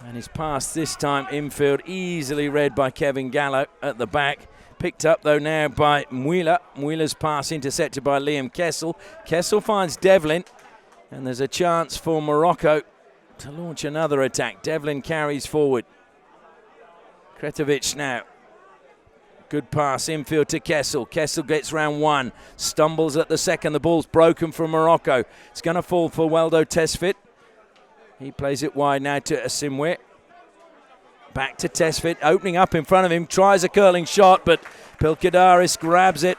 and his pass this time infield, easily read by Kevin Gallo at the back. Picked up though now by Mwila. Mwila's pass intercepted by Liam Kessel. Kessel finds Devlin, and there's a chance for Morocco to launch another attack. Devlin carries forward. Kretovic now. Good pass infield to Kessel. Kessel gets round one, stumbles at the second. The ball's broken from Morocco. It's going to fall for Weldo Tesfit. He plays it wide now to Asimwe. Back to Tesfit, opening up in front of him, tries a curling shot, but Pilkadaris grabs it.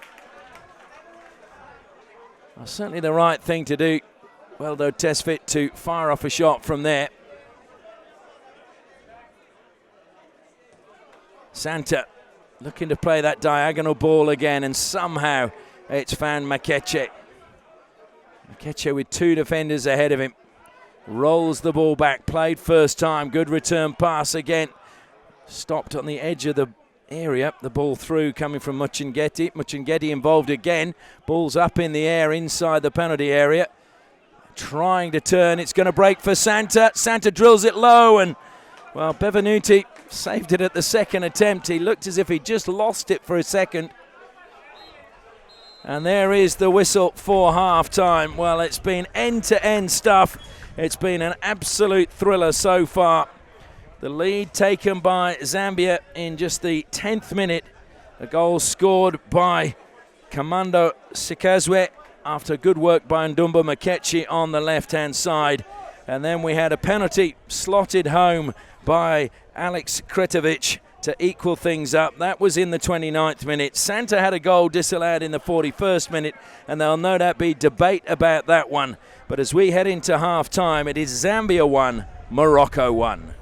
Well, certainly the right thing to do. Weldo Tesfit to fire off a shot from there. Santa looking to play that diagonal ball again, and somehow it's found Makeche. Makeche with two defenders ahead of him. Rolls the ball back, played first time, good return pass again. Stopped on the edge of the area, the ball through coming from Muchingeti. Muchingeti involved again, ball's up in the air inside the penalty area. Trying to turn, it's going to break for Santa. Santa drills it low, and well, Bevenuti saved it at the second attempt. He looked as if he just lost it for a second. And there is the whistle for half-time. Well, it's been end-to-end stuff. It's been an absolute thriller so far. The lead taken by Zambia in just the 10th minute. A goal scored by Commando Sikazwe after good work by Ndumba Makechi on the left-hand side. And then we had a penalty slotted home by Alex Kretovic to equal things up. That was in the 29th minute. Santa had a goal disallowed in the 41st minute, and there'll no doubt be debate about that one. But as we head into half-time, it is Zambia 1, Morocco 1.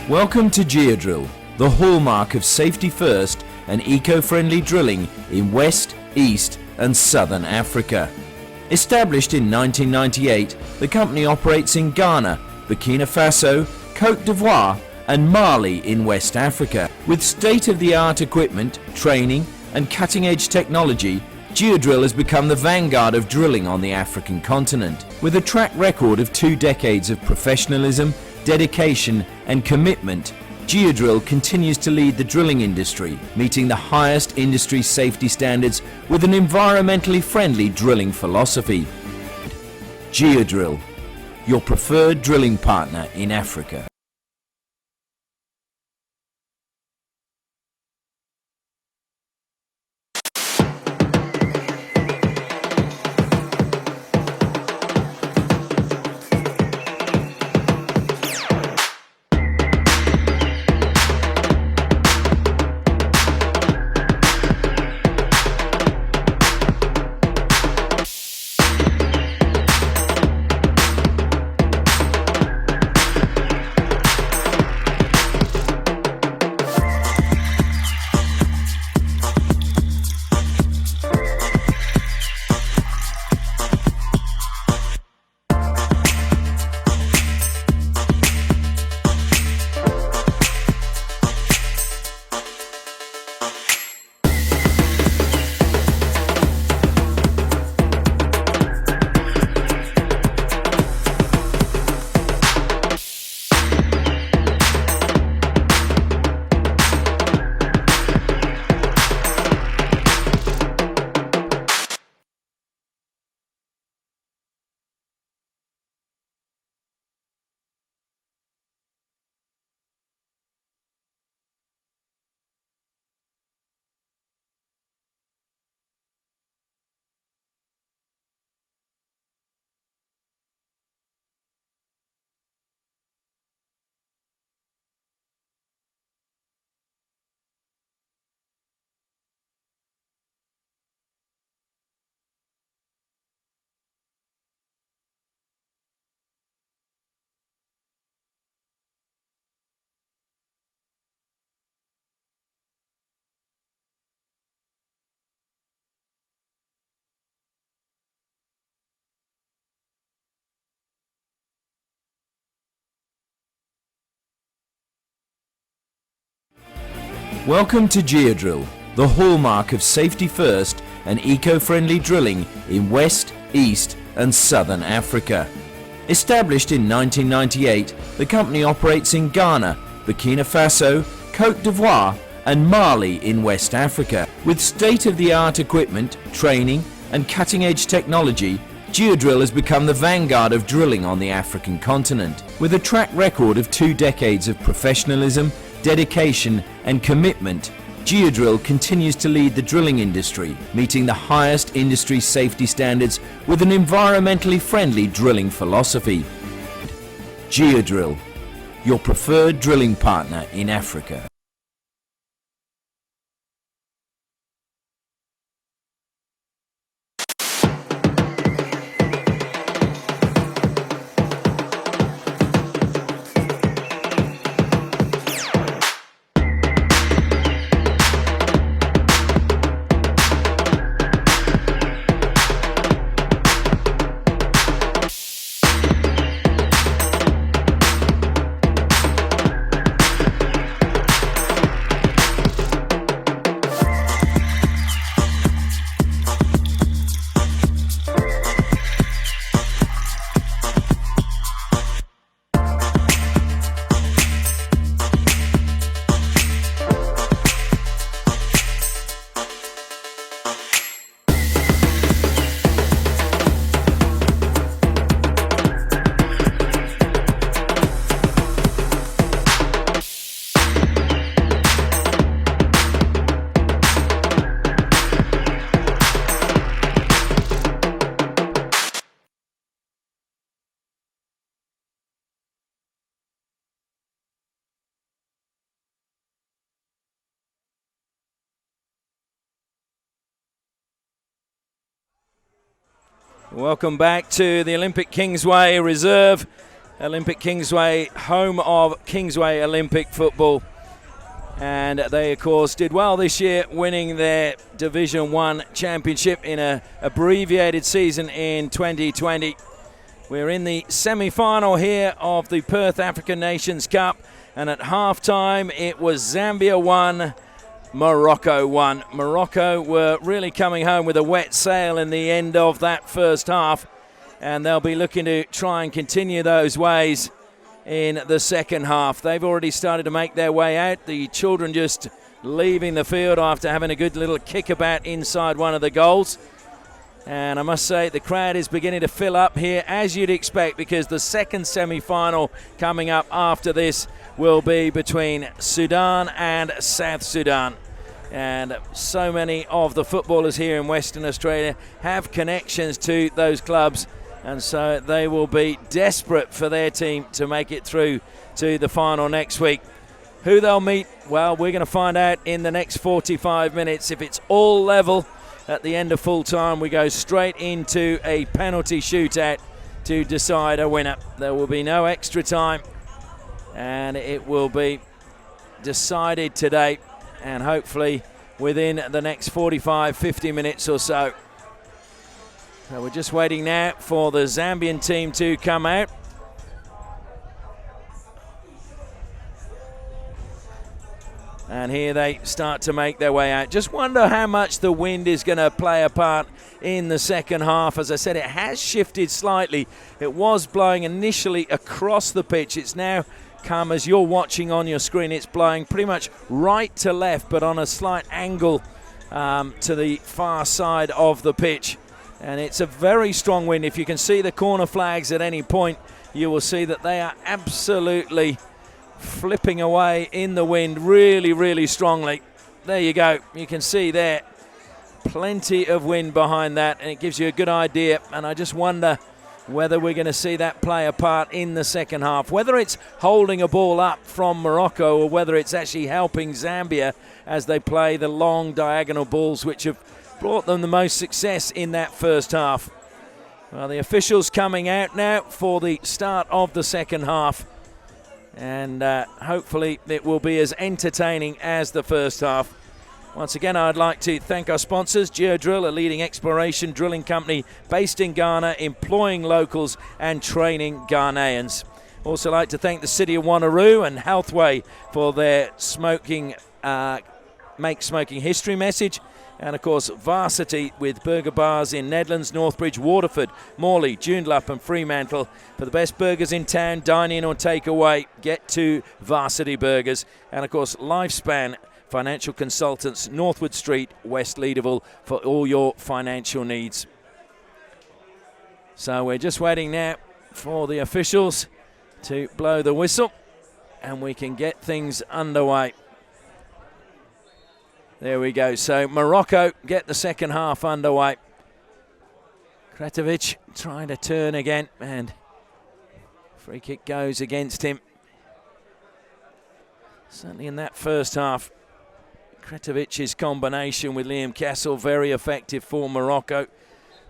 Welcome to Geodrill, the hallmark of safety first and eco-friendly drilling in West, East and Southern Africa. Established in 1998, the company operates in Ghana, Burkina Faso, Côte d'Ivoire and Mali in West Africa. With state-of-the-art equipment, training and cutting-edge technology, Geodrill has become the vanguard of drilling on the African continent. With a track record of 2 decades of professionalism, dedication and commitment, Geodrill continues to lead the drilling industry, meeting the highest industry safety standards with an environmentally friendly drilling philosophy. Geodrill, your preferred drilling partner in Africa. Welcome to Geodrill, the hallmark of safety first and eco-friendly drilling in West, East and Southern Africa. Established in 1998, the company operates in Ghana, Burkina Faso, Côte d'Ivoire and Mali in West Africa. With state-of-the-art equipment, training and cutting-edge technology, Geodrill has become the vanguard of drilling on the African continent. With a track record of 2 decades of professionalism, dedication and commitment, Geodrill continues to lead the drilling industry, meeting the highest industry safety standards with an environmentally friendly drilling philosophy. Geodrill, your preferred drilling partner in Africa. Welcome back to the Olympic Kingsway Reserve. Olympic Kingsway, home of Kingsway Olympic football. And they, of course, did well this year, winning their Division 1 championship in an abbreviated season in 2020. We're in the semi-final here of the Perth African Nations Cup. And at half-time, it was Zambia 1, Morocco 1. Morocco were really coming home with a wet sail in the end of that first half, and they'll be looking to try and continue those ways in the second half. They've already started to make their way out. The children just leaving the field after having a good little kickabout inside one of the goals. And I must say, the crowd is beginning to fill up here, as you'd expect, because the second semi-final coming up after this will be between Sudan and South Sudan. And so many of the footballers here in Western Australia have connections to those clubs, and so they will be desperate for their team to make it through to the final next week. Who they'll meet, well, we're going to find out in the next 45 minutes. If it's all level at the end of full time, we go straight into a penalty shootout to decide a winner. There will be no extra time, and it will be decided today, and hopefully within the next 45-50 minutes or so. So we're just waiting now for the Zambian team to come out. And here they start to make their way out. Just wonder how much the wind is going to play a part in the second half. As I said, it has shifted slightly. It was blowing initially across the pitch. It's now come, as you're watching on your screen, it's blowing pretty much right to left, but on a slight angle to the far side of the pitch. And it's a very strong wind. If you can see the corner flags at any point, you will see that they are absolutely flipping away in the wind really, really strongly. There you go. You can see there plenty of wind behind that, and it gives you a good idea. And I just wonder whether we're going to see that play a part in the second half, whether it's holding a ball up from Morocco or whether it's actually helping Zambia as they play the long diagonal balls, which have brought them the most success in that first half. Well, the officials coming out now for the start of the second half, and hopefully it will be as entertaining as the first half. Once again, I'd like to thank our sponsors, Geodrill, a leading exploration drilling company based in Ghana, employing locals and training Ghanaians. Also like to thank the City of Wanneroo and Healthway for their smoking make smoking history message. And, of course, Varsity with burger bars in Nedlands, Northbridge, Waterford, Morley, Joondalup and Fremantle. For the best burgers in town, dine in or take away, get to Varsity Burgers. And, of course, Lifespan Financial Consultants, Northwood Street, West Leederville, for all your financial needs. So we're just waiting now for the officials to blow the whistle, and we can get things underway. There we go. So Morocco get the second half underway. Kretovic trying to turn again, and free kick goes against him. Certainly in that first half, Kretovic's combination with Liam Castle, very effective for Morocco.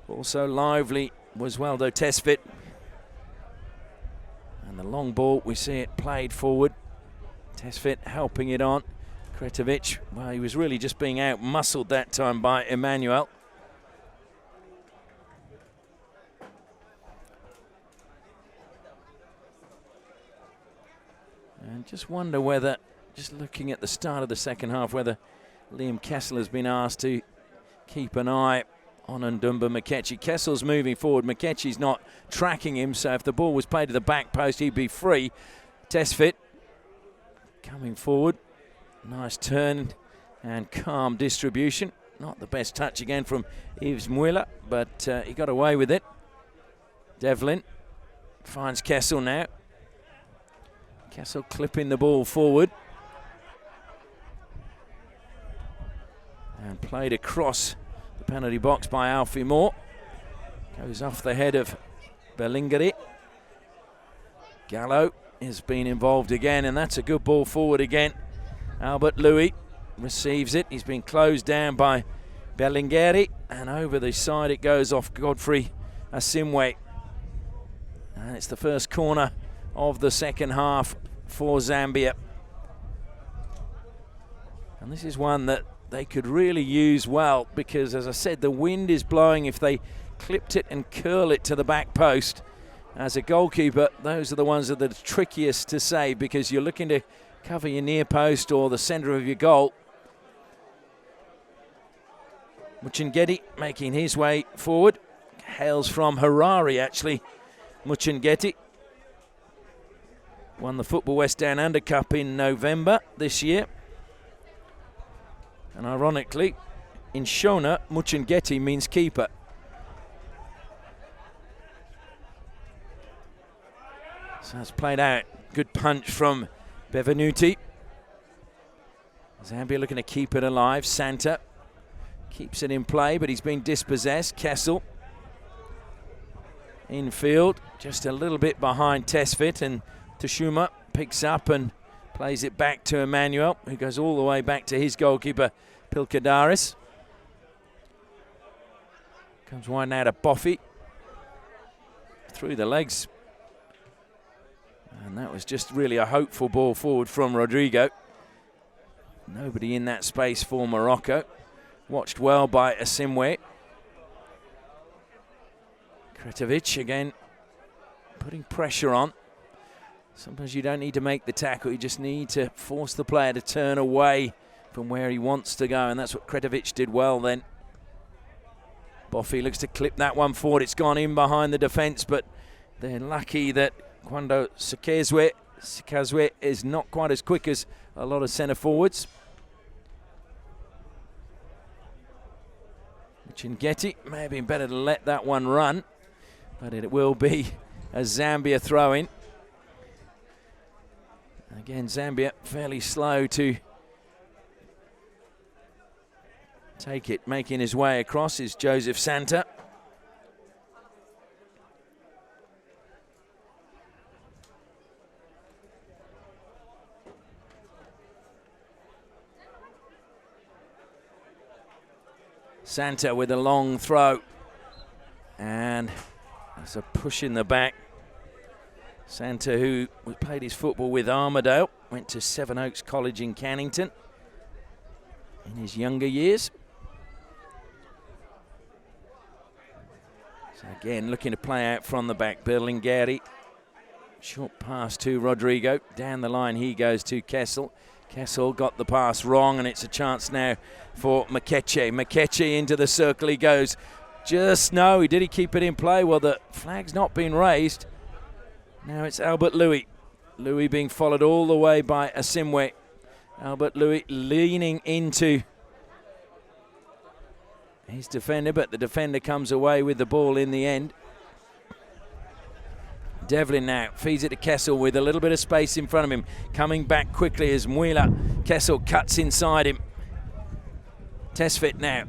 Also lively was Waldo Tesfit. And the long ball, we see it played forward. Tesfit helping it on. Kretovic, well, he was really just being out-muscled that time by Emmanuel. And just wonder whether, just looking at the start of the second half, whether Liam Kessel has been asked to keep an eye on Ndumba Mikechi. Kessel's moving forward. Mikechi's not tracking him, so if the ball was played to the back post, he'd be free. Tesfit coming forward. Nice turn and calm distribution. Not the best touch again from Yves Mueller, but he got away with it. Devlin finds Kessel now. Kessel clipping the ball forward. And played across the penalty box by Alfie Moore. Goes off the head of Bellingeri. Gallo has been involved again, and that's a good ball forward again. Albert Louis receives it. He's been closed down by Bellingeri, and over the side it goes off Godfrey Asimwe. And it's the first corner of the second half for Zambia. And this is one that they could really use well, because, as I said, the wind is blowing. If they clipped it and curl it to the back post, as a goalkeeper, those are the ones that are the trickiest to save, because you're looking to cover your near post or the centre of your goal. Muchingeti making his way forward. Hails from Harare, actually. Muchingeti won the Football West Down Under Cup in November this year. And ironically, in Shona, Muchingeti means keeper. So it's played out. Good punch from Bevenuti. Zambia looking to keep it alive. Santa keeps it in play, but he's been dispossessed. Kessel infield, just a little bit behind Tesfit, and Tashuma picks up and plays it back to Emmanuel, who goes all the way back to his goalkeeper, Pilkadaris. Comes wide now to Boffy. Through the legs. And that was just really a hopeful ball forward from Rodrigo. Nobody in that space for Morocco. Watched well by Asimwe. Kretovic again putting pressure on. Sometimes you don't need to make the tackle, you just need to force the player to turn away from where he wants to go, and that's what Kretovic did well then. Boffy looks to clip that one forward. It's gone in behind the defence, but they're lucky that Kwando Sikazwe is not quite as quick as a lot of centre forwards. Chingeti may have been better to let that one run, but it will be a Zambia throw-in. Again, Zambia fairly slow to take it. Making his way across is Joseph Santa. Santa with a long throw. And that's a push in the back. Santa, who played his football with Armadale, went to Sevenoaks College in Cannington in his younger years. So again, looking to play out from the back. Berlingeri, short pass to Rodrigo. Down the line he goes to Kessel. Kessel got the pass wrong, and it's a chance now for Mikechi. Mikechi into the circle he goes. Did he keep it in play? Well, the flag's not been raised. Now it's Albert Louis. Louis being followed all the way by Asimwe. Albert Louis leaning into his defender, but the defender comes away with the ball in the end. Devlin now feeds it to Kessel with a little bit of space in front of him. Coming back quickly as Mwila. Kessel cuts inside him. Tesfit now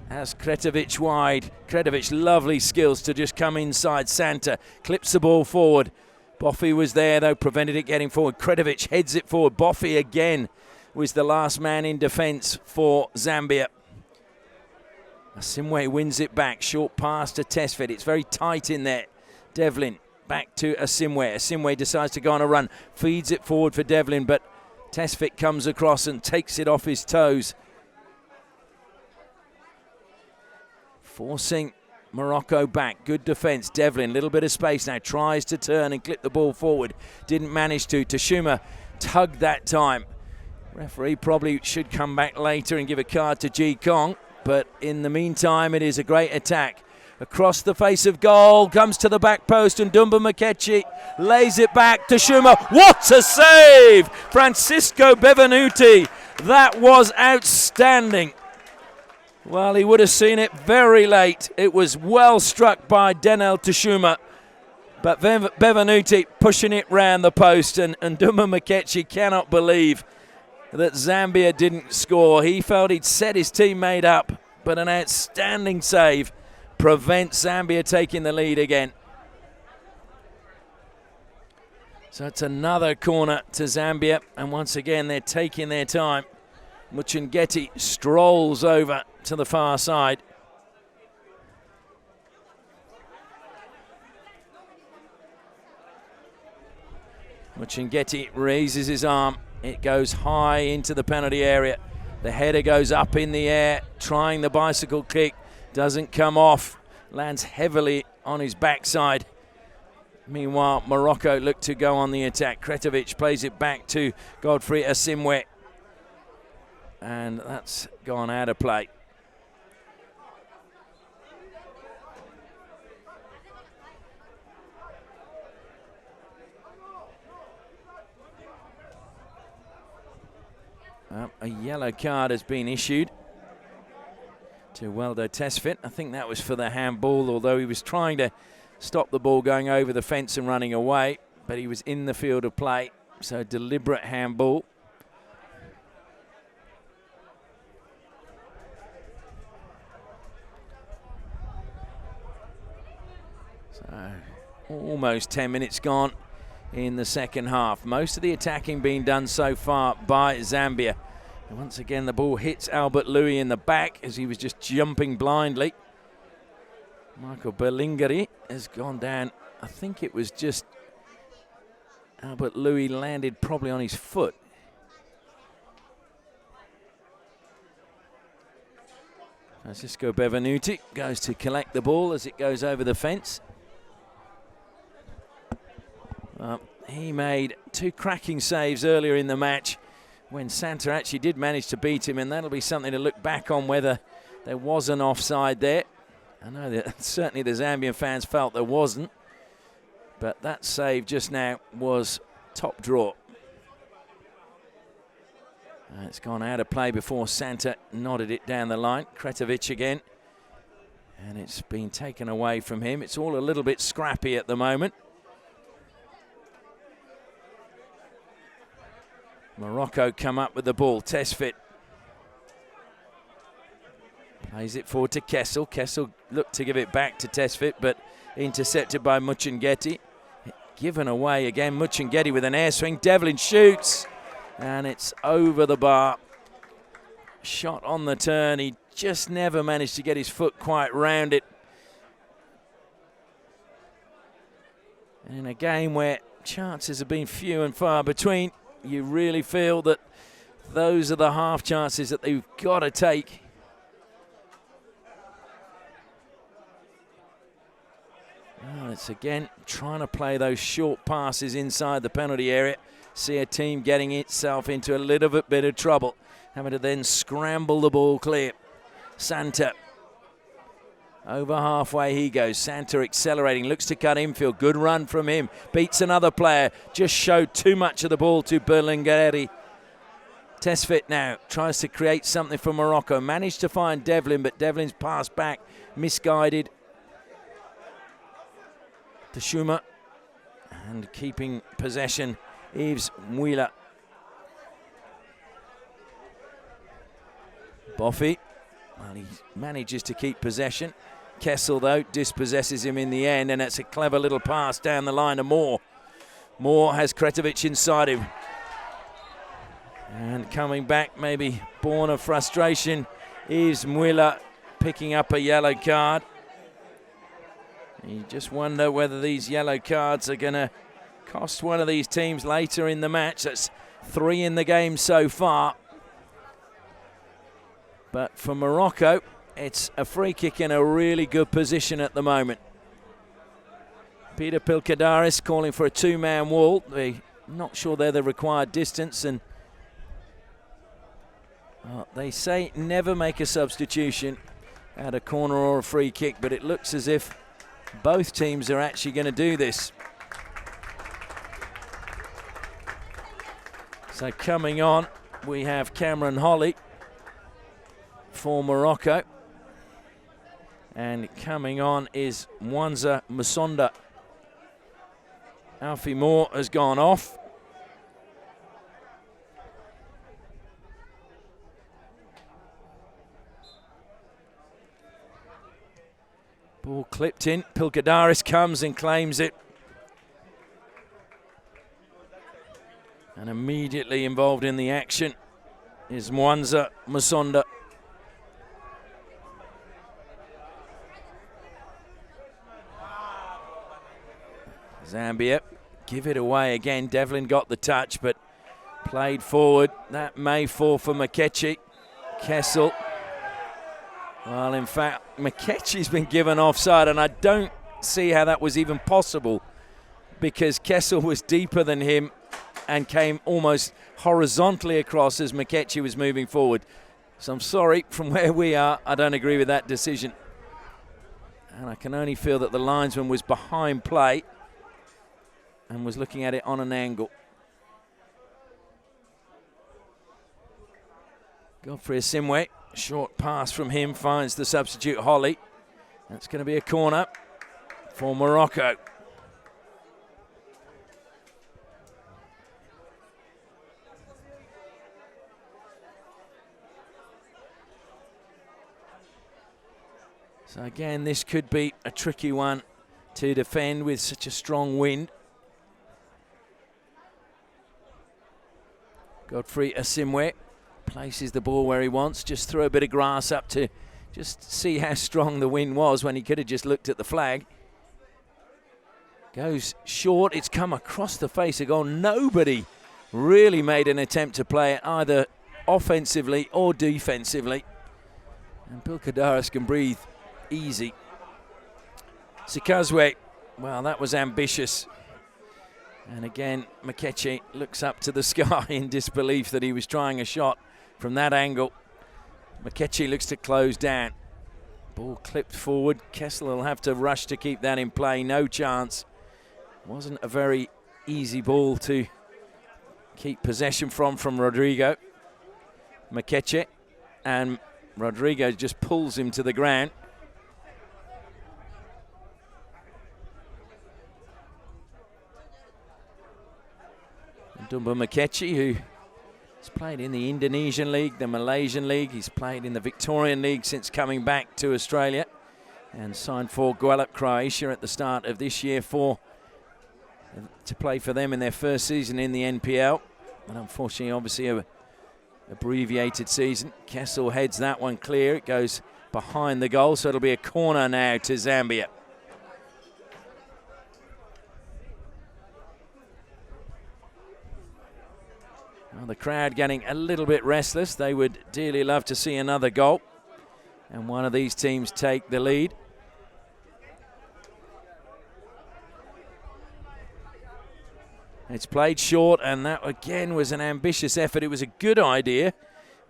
has Kretovic wide. Kretovic, lovely skills to just come inside Santa. Clips the ball forward. Boffey was there though, prevented it getting forward. Kretovic heads it forward. Boffey again was the last man in defence for Zambia. Asimwe wins it back. Short pass to Tesfit. It's very tight in there. Devlin back to Asimwe. Asimwe decides to go on a run. Feeds it forward for Devlin, but Tesfit comes across and takes it off his toes. Forcing Morocco back. Good defence. Devlin, little bit of space now. Tries to turn and clip the ball forward. Didn't manage to. Tashuma tugged that time. Referee probably should come back later and give a card to Ji Kong. But in the meantime, it is a great attack. Across the face of goal, comes to the back post, and Dumba Mikechi lays it back to Shuma. What a save! Francisco Bevenuti. That was outstanding. Well, he would have seen it very late. It was well struck by Denel Tashuma. But Bevenuti pushing it round the post, and Dumba Mikechi cannot believe that Zambia didn't score. He felt he'd set his teammate up, but an outstanding save prevents Zambia taking the lead again. So it's another corner to Zambia, and once again they're taking their time. Muchungeti strolls over to the far side. Muchungeti raises his arm. It goes high into the penalty area. The header goes up in the air, trying the bicycle kick. Doesn't come off. Lands heavily on his backside. Meanwhile, Morocco look to go on the attack. Kretovic plays it back to Godfrey Asimwe. And that's gone out of play. A yellow card has been issued to Weldo Tesfit. I think that was for the handball, although he was trying to stop the ball going over the fence and running away, but he was in the field of play, so deliberate handball. So almost 10 minutes gone in the second half. Most of the attacking being done so far by Zambia. And once again, the ball hits Albert Louis in the back as he was just jumping blindly. Michael Berlingeri has gone down. I think it was just Albert Louis landed probably on his foot. Francisco Bevenuti goes to collect the ball as it goes over the fence. He made two cracking saves earlier in the match when Santa actually did manage to beat him, and that'll be something to look back on whether there was an offside there. I know that certainly the Zambian fans felt there wasn't, but that save just now was top draw. It's gone out of play before Santa nodded it down the line. Kretovic again, and it's been taken away from him. It's all a little bit scrappy at the moment. Morocco come up with the ball. Tesfit plays it forward to Kessel. Kessel looked to give it back to Tesfit, but intercepted by Muchungeti. Given away again. Muchungeti with an air swing. Devlin shoots, and it's over the bar. Shot on the turn. He just never managed to get his foot quite round it. And in a game where chances have been few and far between, you really feel that those are the half chances that they've got to take. Well, it's again trying to play those short passes inside the penalty area. see a team getting itself into a little bit of trouble, having to then scramble the ball clear. Santa, over halfway he goes. Santa accelerating, looks to cut infield. Good run from him. Beats another player. Just showed too much of the ball to Berlingeri. Tesfit now tries to create something for Morocco. Managed to find Devlin, but Devlin's pass back misguided. To Schuma. And keeping possession, Yves Mwila. Boffy, well, he manages to keep possession. Kessel, though, dispossesses him in the end, and it's a clever little pass down the line to Moore. Moore has Kretovic inside him. And coming back, maybe born of frustration, is Mwila picking up a yellow card. You just wonder whether these yellow cards are going to cost one of these teams later in the match. That's 3 in the game so far. But for Morocco, it's a free kick in a really good position at the moment. Peter Pilkadaris calling for a 2-man wall. They're not sure they're the required distance, and they say never make a substitution at a corner or a free kick, but it looks as if both teams are actually going to do this. So coming on, we have Cameron Holly for Morocco. And coming on is Mwanza Musonda. Alfie Moore has gone off. Ball clipped in. Pilkadaris comes and claims it. And immediately involved in the action is Mwanza Musonda. Zambia give it away again. Devlin got the touch, but played forward. That may fall for Makechi. Kessel. Well, in fact, Makechi's been given offside, and I don't see how that was even possible, because Kessel was deeper than him and came almost horizontally across as Makechi was moving forward. So I'm sorry, from where we are, I don't agree with that decision. And I can only feel that the linesman was behind play and was looking at it on an angle. Godfrey Asimwe, short pass from him, finds the substitute Holly. That's going to be a corner for Morocco. So again, this could be a tricky one to defend with such a strong wind. Godfrey Asimwe places the ball where he wants, just throw a bit of grass up to just see how strong the wind was when he could have just looked at the flag. Goes short, it's come across the face of goal. Nobody really made an attempt to play it either offensively or defensively. And Pilkadaris can breathe easy. Sikazwe, well, that was ambitious. And again, Makechi looks up to the sky in disbelief that he was trying a shot from that angle. Makechi looks to close down. Ball clipped forward. Kessler will have to rush to keep that in play. No chance. Wasn't a very easy ball to keep possession from Rodrigo. Makechi, and Rodrigo just pulls him to the ground. Dumba Makechi, who has played in the Indonesian League, the Malaysian League. He's played in the Victorian League since coming back to Australia, and signed for Guelph, Croatia at the start of this year to play for them in their first season in the NPL. But unfortunately, obviously, a abbreviated season. Kessel heads that one clear. It goes behind the goal, so it'll be a corner now to Zambia. Well, the crowd getting a little bit restless. They would dearly love to see another goal and one of these teams take the lead. It's played short, and that again was an ambitious effort. It was a good idea,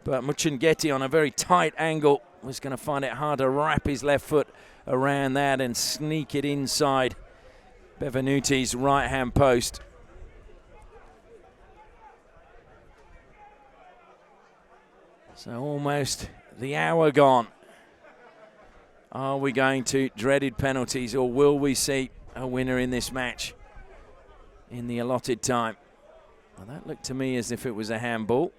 but Muchungeti on a very tight angle was going to find it hard to wrap his left foot around that and sneak it inside Benvenuti's right-hand post. So almost the hour gone. Are we going to dreaded penalties, or will we see a winner in this match in the allotted time? Well, that looked to me as if it was a handball.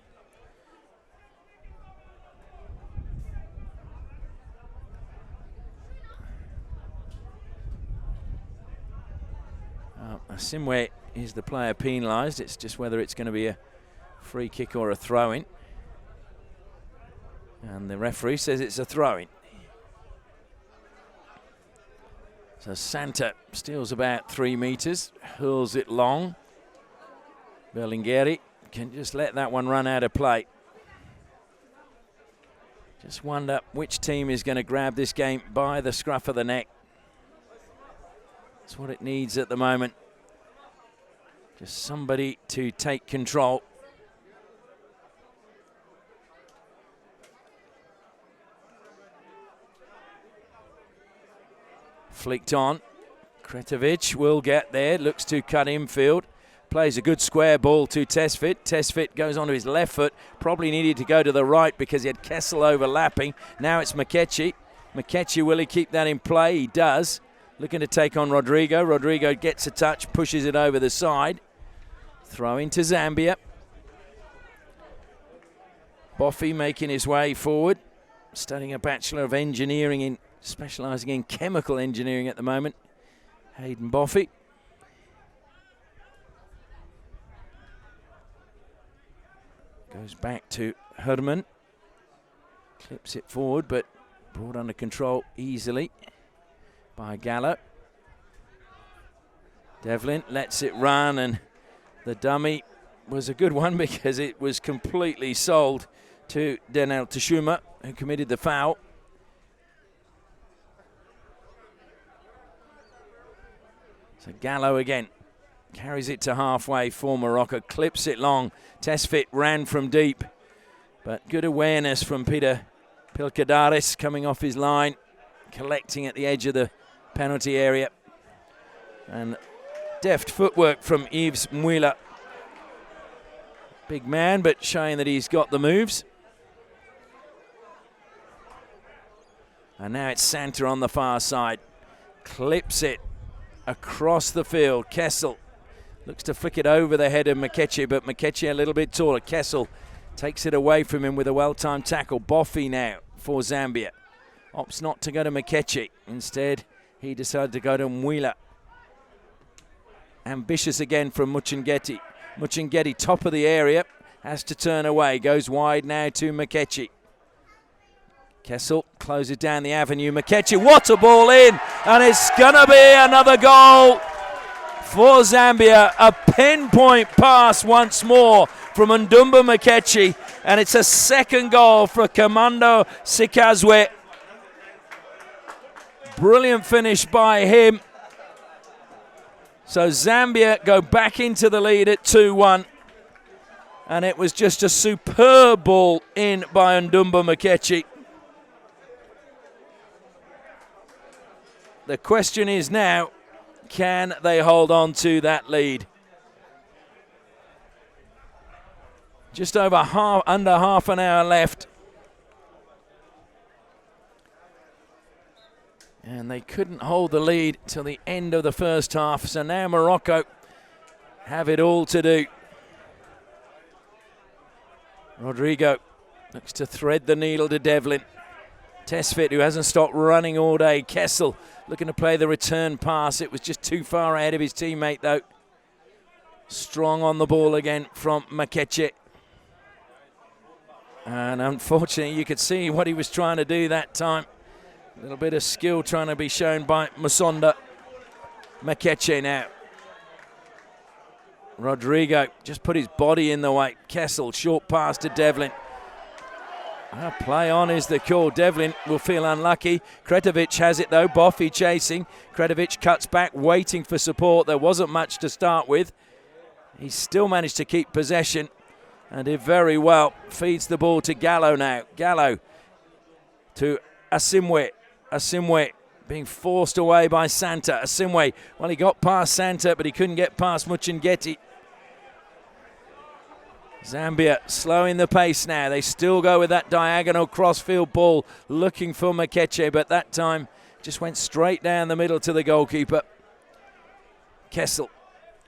Simwe is the player penalised. It's just whether it's going to be a free kick or a throw-in. And the referee says it's a throw-in. So Santa steals about 3 metres, hurls it long. Berlingueri can just let that one run out of play. Just wonder which team is going to grab this game by the scruff of the neck. That's what it needs at the moment. Just somebody to take control. Flicked on. Kretovic will get there. Looks to cut infield. Plays a good square ball to Tesfit. Tesfit goes onto his left foot. Probably needed to go to the right because he had Kessel overlapping. Now it's Mikechi. Mikechi, will he keep that in play? He does. Looking to take on Rodrigo. Rodrigo gets a touch, pushes it over the side. Throw into Zambia. Boffey making his way forward. Studying a Bachelor of Engineering, specialising in chemical engineering at the moment. Hayden Boffey. Goes back to Herman. Clips it forward, but brought under control easily by Gallo. Devlin lets it run, and the dummy was a good one because it was completely sold to Denel Tashuma, who committed the foul. So Gallo again carries it to halfway for Morocco, clips it long. Tesfit ran from deep, but good awareness from Peter Pilkadaris coming off his line, collecting at the edge of the penalty area. And deft footwork from Yves Mwila. Big man, but showing that he's got the moves. And now it's Santa on the far side. Clips it across the field. Kessel looks to flick it over the head of Mikechi, but Mikechi a little bit taller. Kessel takes it away from him with a well-timed tackle. Boffey now for Zambia. Opts not to go to Mikechi. Instead, he decided to go to Mwila. Ambitious again from Muchungeti. Muchungeti, top of the area, has to turn away. Goes wide now to Mikechi. Kessel closes down the avenue. Mikechi, what a ball in! And it's going to be another goal for Zambia. A pinpoint pass once more from Ndumba Mikechi. And it's a second goal for Commando Sikazwe. Brilliant finish by him. So Zambia go back into the lead at 2-1. And it was just a superb ball in by Ndumba Mikechi. The question is now, can they hold on to that lead? Just over under half an hour left. And they couldn't hold the lead till the end of the first half. So now Morocco have it all to do. Rodrigo looks to thread the needle to Devlin. Tesfit, who hasn't stopped running all day. Kessel looking to play the return pass. It was just too far ahead of his teammate, though. Strong on the ball again from Mikechi. And unfortunately, you could see what he was trying to do that time. A little bit of skill trying to be shown by Musonda. Mikechi now. Rodrigo just put his body in the way. Kessel, short pass to Devlin. Play on is the call. Devlin will feel unlucky. Kretovic has it though. Boffey chasing. Kretovic cuts back, waiting for support. There wasn't much to start with. He still managed to keep possession and did very well. Feeds the ball to Gallo now. Gallo to Asimwe. Asimwe being forced away by Santa. Asimwe, well, he got past Santa, but he couldn't get past Muchingeti. Zambia slowing the pace now. They still go with that diagonal crossfield ball, looking for Makeche, but that time just went straight down the middle to the goalkeeper. Kessel,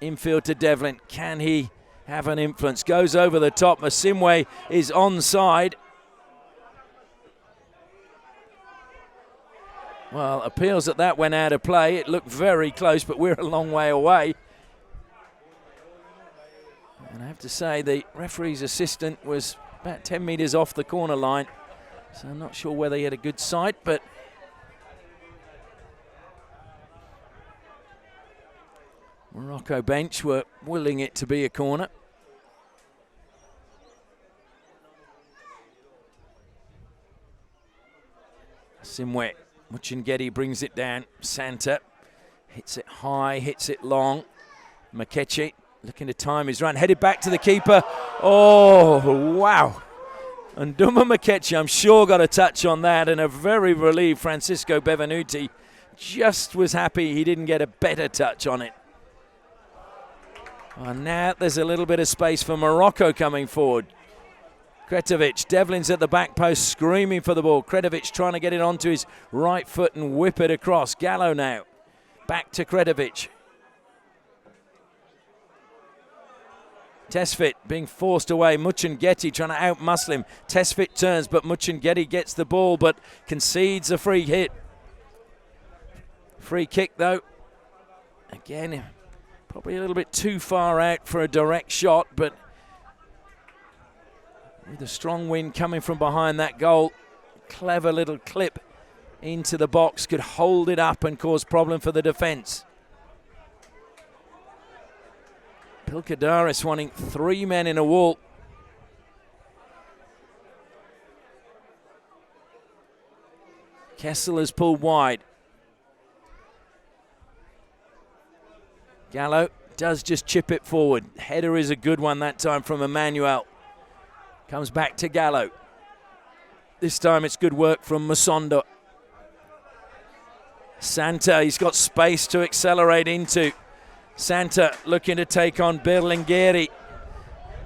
infield to Devlin. Can he have an influence? Goes over the top. Asimwe is onside. Well, appeals that went out of play. It looked very close, but we're a long way away. And I have to say, the referee's assistant was about 10 metres off the corner line. So I'm not sure whether he had a good sight, but Morocco bench were willing it to be a corner. Simwe, Muchingeti brings it down. Santa hits it high, hits it long. Makeche looking to time his run, headed back to the keeper. Oh, wow. And Duma Makeche, I'm sure, got a touch on that, and a very relieved Francisco Bevenuti just was happy he didn't get a better touch on it. Well, now there's a little bit of space for Morocco coming forward. Kretovic, Devlin's at the back post screaming for the ball. Kretovic trying to get it onto his right foot and whip it across. Gallo now, back to Kretovic. Tesfit being forced away. Muchingeti trying to out-muscle him. Tesfit turns, but Muchingeti gets the ball, but concedes a free hit. Free kick, though. Again, probably a little bit too far out for a direct shot, but with a strong wind coming from behind that goal, clever little clip into the box could hold it up and cause problem for the defence. Pilkadaris wanting 3 men in a wall. Kessel has pulled wide. Gallo does just chip it forward. Header is a good one that time from Emmanuel. Comes back to Gallo. This time it's good work from Musondo. Santa, he's got space to accelerate into. Santa looking to take on Berlingueri.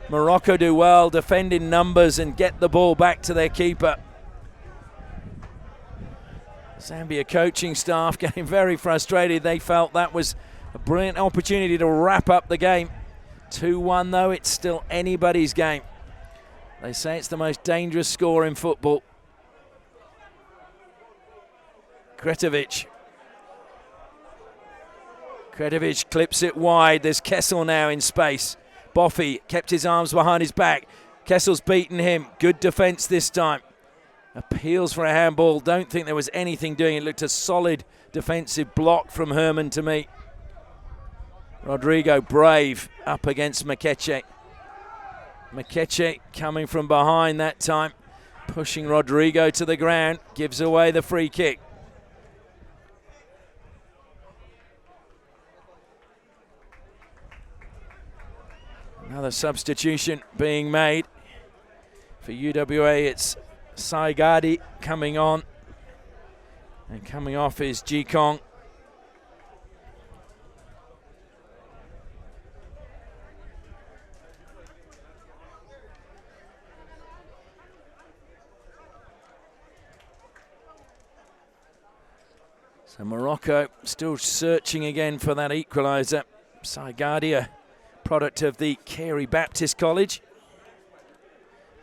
Morocco do well, defending numbers and get the ball back to their keeper. Zambia coaching staff getting very frustrated. They felt that was a brilliant opportunity to wrap up the game. 2-1 though, it's still anybody's game. They say it's the most dangerous score in football. Kretovic. Kretovic clips it wide. There's Kessel now in space. Boffy kept his arms behind his back. Kessel's beaten him. Good defence this time. Appeals for a handball. Don't think there was anything doing. It looked a solid defensive block from Herman to me. Rodrigo brave up against Makeche. Makeche coming from behind that time. Pushing Rodrigo to the ground. Gives away the free kick. Another substitution being made. For UWA, it's Saigadi coming on. And coming off is Jikong. So Morocco still searching again for that equaliser. Saigadi, a product of the Carey Baptist College.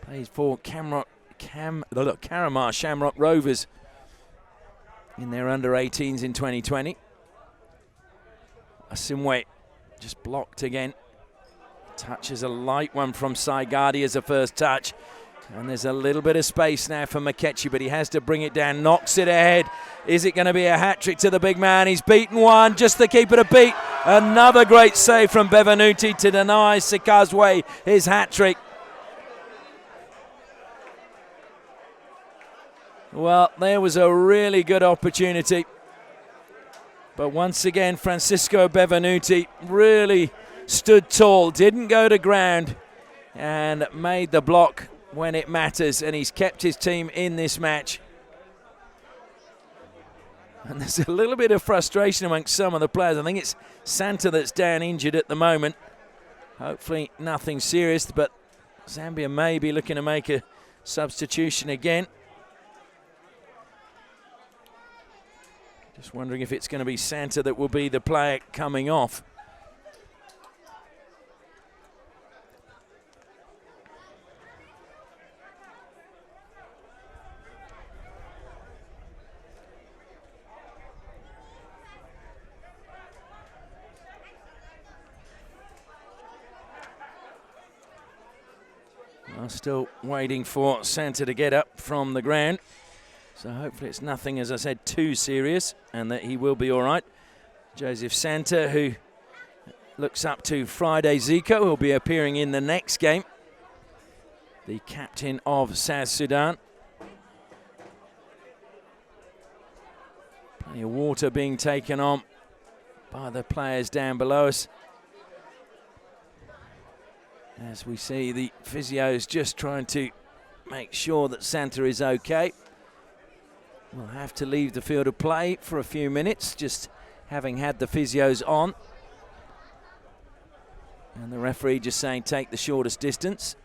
Plays for Karamar Shamrock Rovers in their under-18s in 2020. Asimwe just blocked again. Touch is a light one from Saigadi as a first touch. And there's a little bit of space now for Makeche, but he has to bring it down, knocks it ahead. Is it going to be a hat-trick to the big man? He's beaten one, just the keeper to beat. Another great save from Bevenuti to deny Sikazwe his hat-trick. Well, there was a really good opportunity. But once again, Francisco Bevenuti really stood tall, didn't go to ground, and made the block when it matters, and he's kept his team in this match. And there's a little bit of frustration amongst some of the players. I think it's Santa that's down injured at the moment. Hopefully nothing serious, but Zambia may be looking to make a substitution again. Just wondering if it's going to be Santa that will be the player coming off. I'm still waiting for Santa to get up from the ground. So hopefully it's nothing, as I said, too serious, and that he will be all right. Joseph Santa, who looks up to Friday Zico, will be appearing in the next game. The captain of South Sudan. Plenty of water being taken on by the players down below us. As we see the physios just trying to make sure that Santa is okay. We'll have to leave the field of play for a few minutes, just having had the physios on. And the referee just saying take the shortest distance.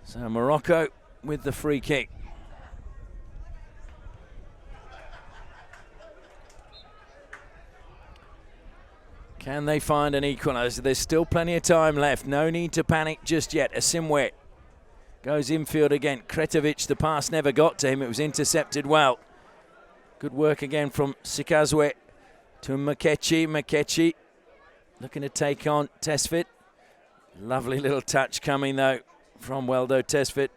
So Morocco with the free kick. Can they find an equaliser? There's still plenty of time left. No need to panic just yet. Asimwe goes infield again. Kretovic, the pass never got to him. It was intercepted well. Good work again from Sikazwe to Makechi. Makechi looking to take on Tesfit. Lovely little touch coming though from Weldo Tesfit.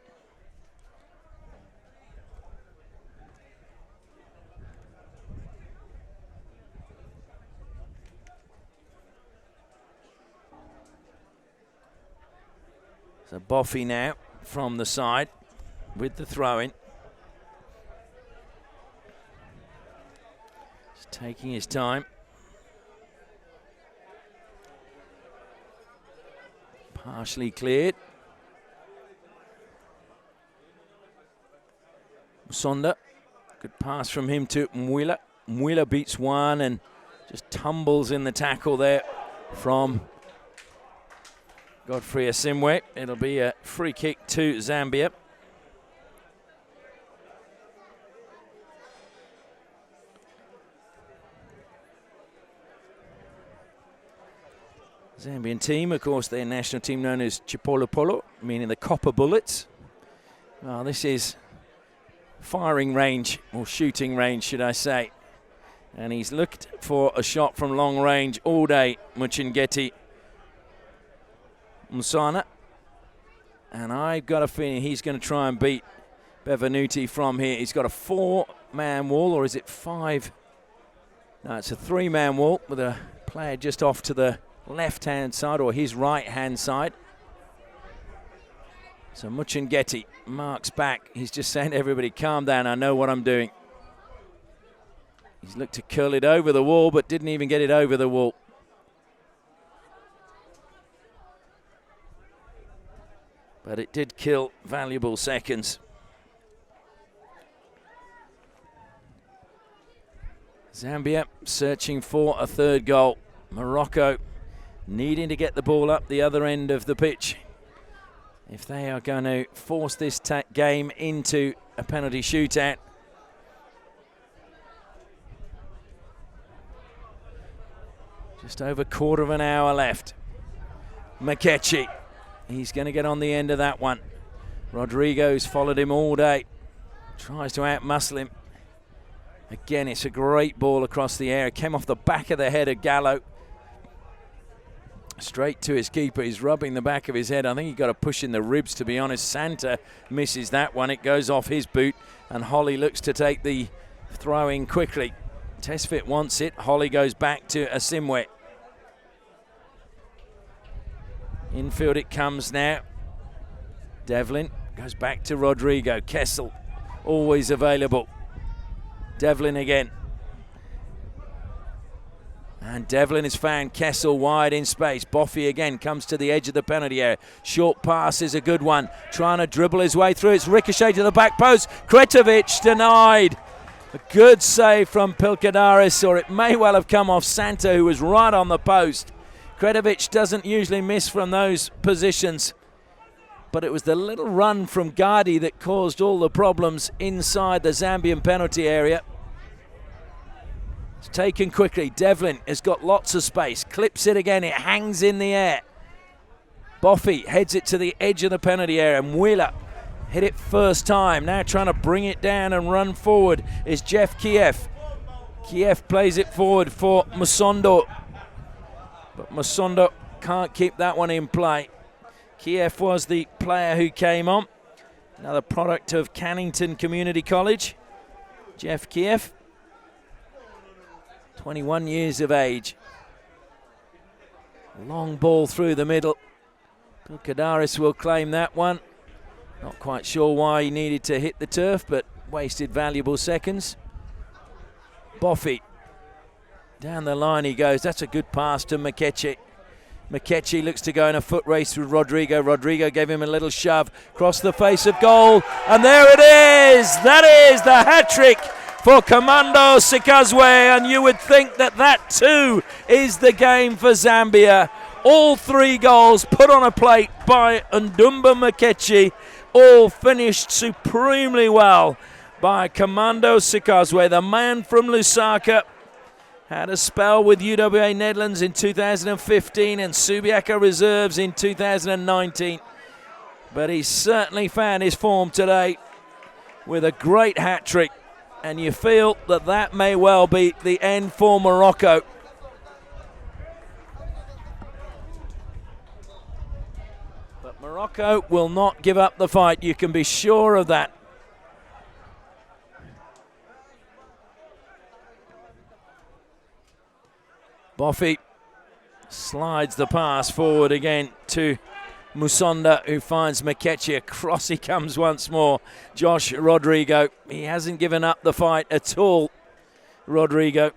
So Boffy now from the side with the throw-in. Just taking his time. Partially cleared. Sonda, good pass from him to Mwila. Mwila beats one and just tumbles in the tackle there from Godfrey Asimwe. It'll be a free kick to Zambia. Zambian team, of course, their national team known as Chipolo Polo, meaning the copper bullets. Well, this is firing range, or shooting range, should I say. And he's looked for a shot from long range all day, Muchingeti Musana, and I've got a feeling he's going to try and beat Bevenuti from here. He's got a 4-man wall, or is it 5? No, it's a 3-man wall with a player just off to the left-hand side, or his right-hand side. So Muchingeti marks back. He's just saying to everybody, calm down, I know what I'm doing. He's looked to curl it over the wall, but didn't even get it over the wall. But it did kill valuable seconds. Zambia searching for a third goal. Morocco needing to get the ball up the other end of the pitch if they are going to force this game into a penalty shootout. Just over a quarter of an hour left. Makechi. He's going to get on the end of that one. Rodrigo's followed him all day. Tries to outmuscle him. Again, it's a great ball across the air. It came off the back of the head of Gallo. Straight to his keeper. He's rubbing the back of his head. I think he got a push in the ribs, to be honest. Santa misses that one. It goes off his boot. And Holly looks to take the throw in quickly. Tesfit wants it. Holly goes back to Asimwe. Infield it comes now. Devlin goes back to Rodrigo. Kessel always available. Devlin again. And Devlin has found Kessel wide in space. Boffey again comes to the edge of the penalty area. Short pass is a good one. Trying to dribble his way through. It's ricocheted to the back post. Kretovic denied. A good save from Pilkadaris, or it may well have come off Santa, who was right on the post. Kretovic doesn't usually miss from those positions, but it was the little run from Gardi that caused all the problems inside the Zambian penalty area. It's taken quickly. Devlin has got lots of space. Clips it again. It hangs in the air. Boffey heads it to the edge of the penalty area. Mwila hit it first time. Now trying to bring it down and run forward is Jeff Kiev. Kiev plays it forward for Musondo, but Musondo can't keep that one in play. Kiev was the player who came on. Another product of Cannington Community College. Jeff Kiev, 21 years of age. Long ball through the middle. Pilkadaris will claim that one. Not quite sure why he needed to hit the turf, but wasted valuable seconds. Boffey. Down the line he goes. That's a good pass to Mikechi. Mikechi looks to go in a foot race with Rodrigo. Rodrigo gave him a little shove. Across the face of goal. And there it is. That is the hat-trick for Commando Sikazwe. And you would think that that too is the game for Zambia. All three goals put on a plate by Ndumba Mikechi. All finished supremely well by Commando Sikazwe, the man from Lusaka. Had a spell with UWA Netherlands in 2015 and Subiaco Reserves in 2019. But he's certainly found his form today with a great hat-trick. And you feel that that may well be the end for Morocco. But Morocco will not give up the fight, you can be sure of that. Boffey slides the pass forward again to Musonda, who finds Mikechi. Across he comes once more. Josh Rodrigo. He hasn't given up the fight at all, Rodrigo.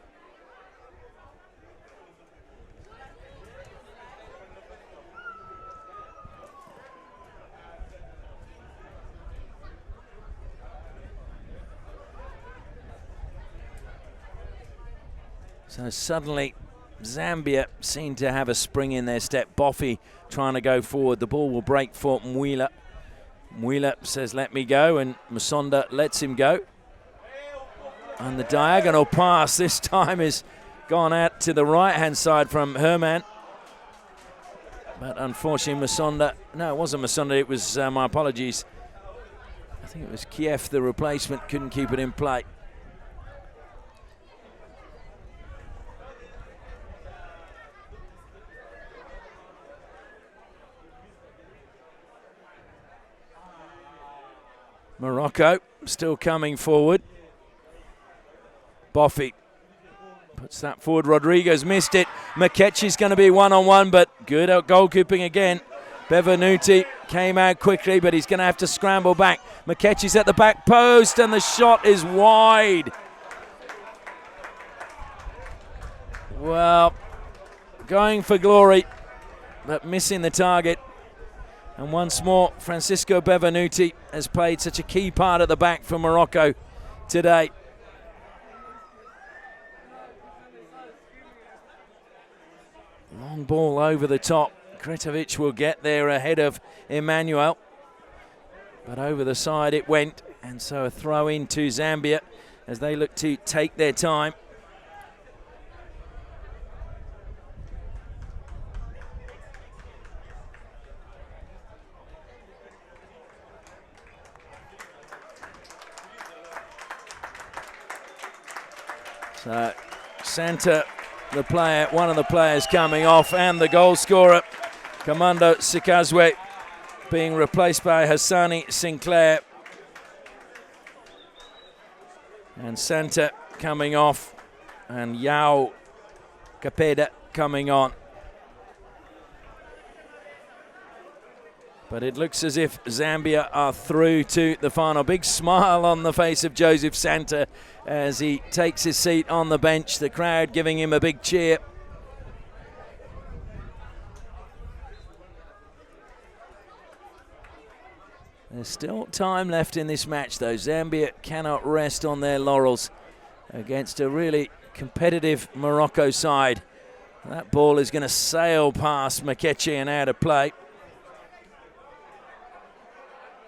So suddenly Zambia seem to have a spring in their step. Boffey trying to go forward. The ball will break for Mwila. Mwila says, let me go, and Musonda lets him go. And the diagonal pass this time has gone out to the right-hand side from Herman. But unfortunately, Musonda, no, it wasn't Musonda, it was, my apologies. I think it was Kiev, the replacement, couldn't keep it in play. Morocco still coming forward. Boffey puts that forward. Rodriguez missed it. Mikechi's going to be one-on-one, but good goalkeeping again. Bevenuti came out quickly, but he's going to have to scramble back. Mikechi's at the back post, and the shot is wide. Well, going for glory, but missing the target. And once more, Francisco Bevenuti has played such a key part at the back for Morocco today. Long ball over the top. Kretovic will get there ahead of Emmanuel. But over the side it went. And so a throw in to Zambia as they look to take their time. So Santa, the player, one of the players coming off, and the goal scorer, Commando Sikazwe, being replaced by Hassani Sinclair. And Santa coming off, and Yao Capeda coming on. But it looks as if Zambia are through to the final. Big smile on the face of Joseph Santa as he takes his seat on the bench. The crowd giving him a big cheer. There's still time left in this match, though. Zambia cannot rest on their laurels against a really competitive Morocco side. That ball is going to sail past Makeche and out of play.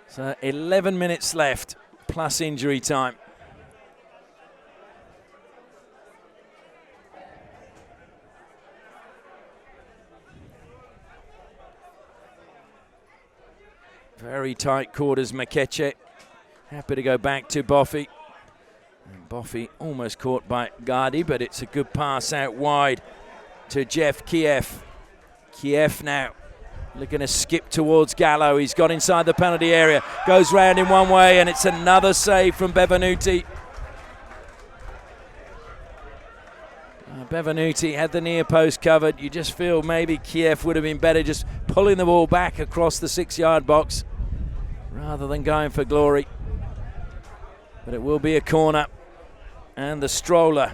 So 11 minutes left, plus injury time. Very tight quarters, Makeche. Happy to go back to Boffy. And Boffy almost caught by Gardi, but it's a good pass out wide to Jeff Kiev. Kiev now looking to skip towards Gallo. He's got inside the penalty area. Goes round in one way, and it's another save from Bevenuti. Bevenuti had the near post covered. You just feel maybe Kiev would have been better just pulling the ball back across the 6-yard box rather than going for glory. But it will be a corner, and the stroller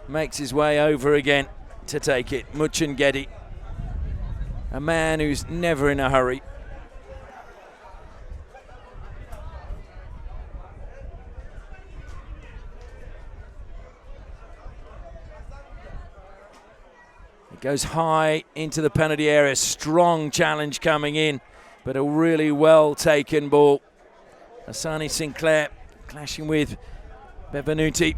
makes his way over again to take it. Muchangedi, a man who's never in a hurry. It goes high into the penalty area. Strong challenge coming in, but a really well taken ball. Asani Sinclair clashing with Bevenuti.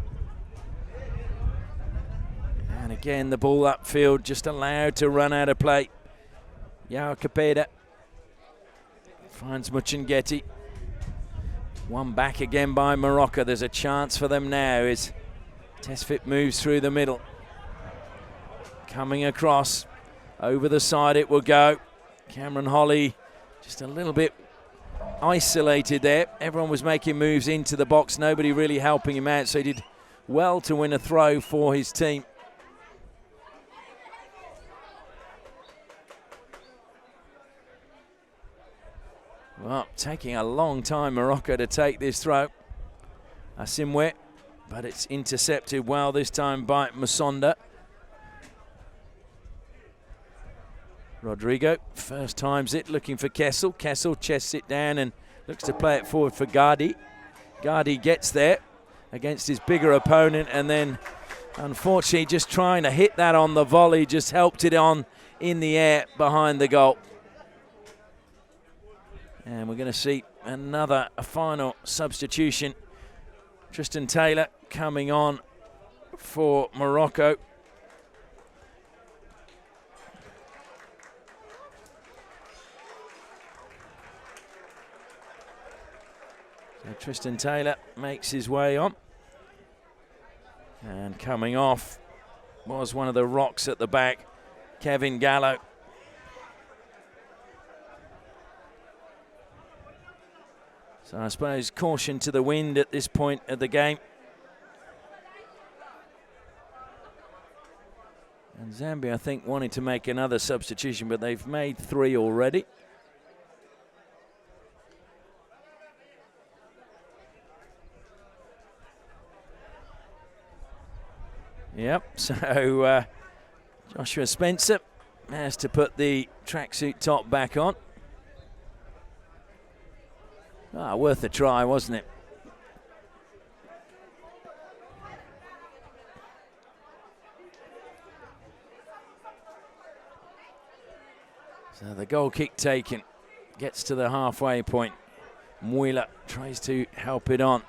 And again, the ball upfield just allowed to run out of play. Yao Capeda finds Muchangeti. One back again by Morocco. There's a chance for them now as Tesfit moves through the middle. Coming across, over the side it will go. Cameron Holly just a little bit isolated there. Everyone was making moves into the box, nobody really helping him out, so he did well to win a throw for his team. Well, taking a long time, Morocco, to take this throw. Asimwe, but it's intercepted well this time by Musonda. Rodrigo first times it, looking for Kessel. Kessel chests it down and looks to play it forward for Gardi. Gardi gets there against his bigger opponent, and then unfortunately just trying to hit that on the volley, just helped it on in the air behind the goal. And we're going to see a final substitution. Tristan Taylor coming on for Morocco. So Tristan Taylor makes his way on. And coming off was one of the rocks at the back, Kevin Gallo. So I suppose caution to the wind at this point of the game. And Zambia, I think, wanting to make another substitution, but they've made 3 already. Yep, so Joshua Spencer has to put the tracksuit top back on. Ah, worth a try, wasn't it? So the goal kick taken, gets to the halfway point. Muila tries to help it on.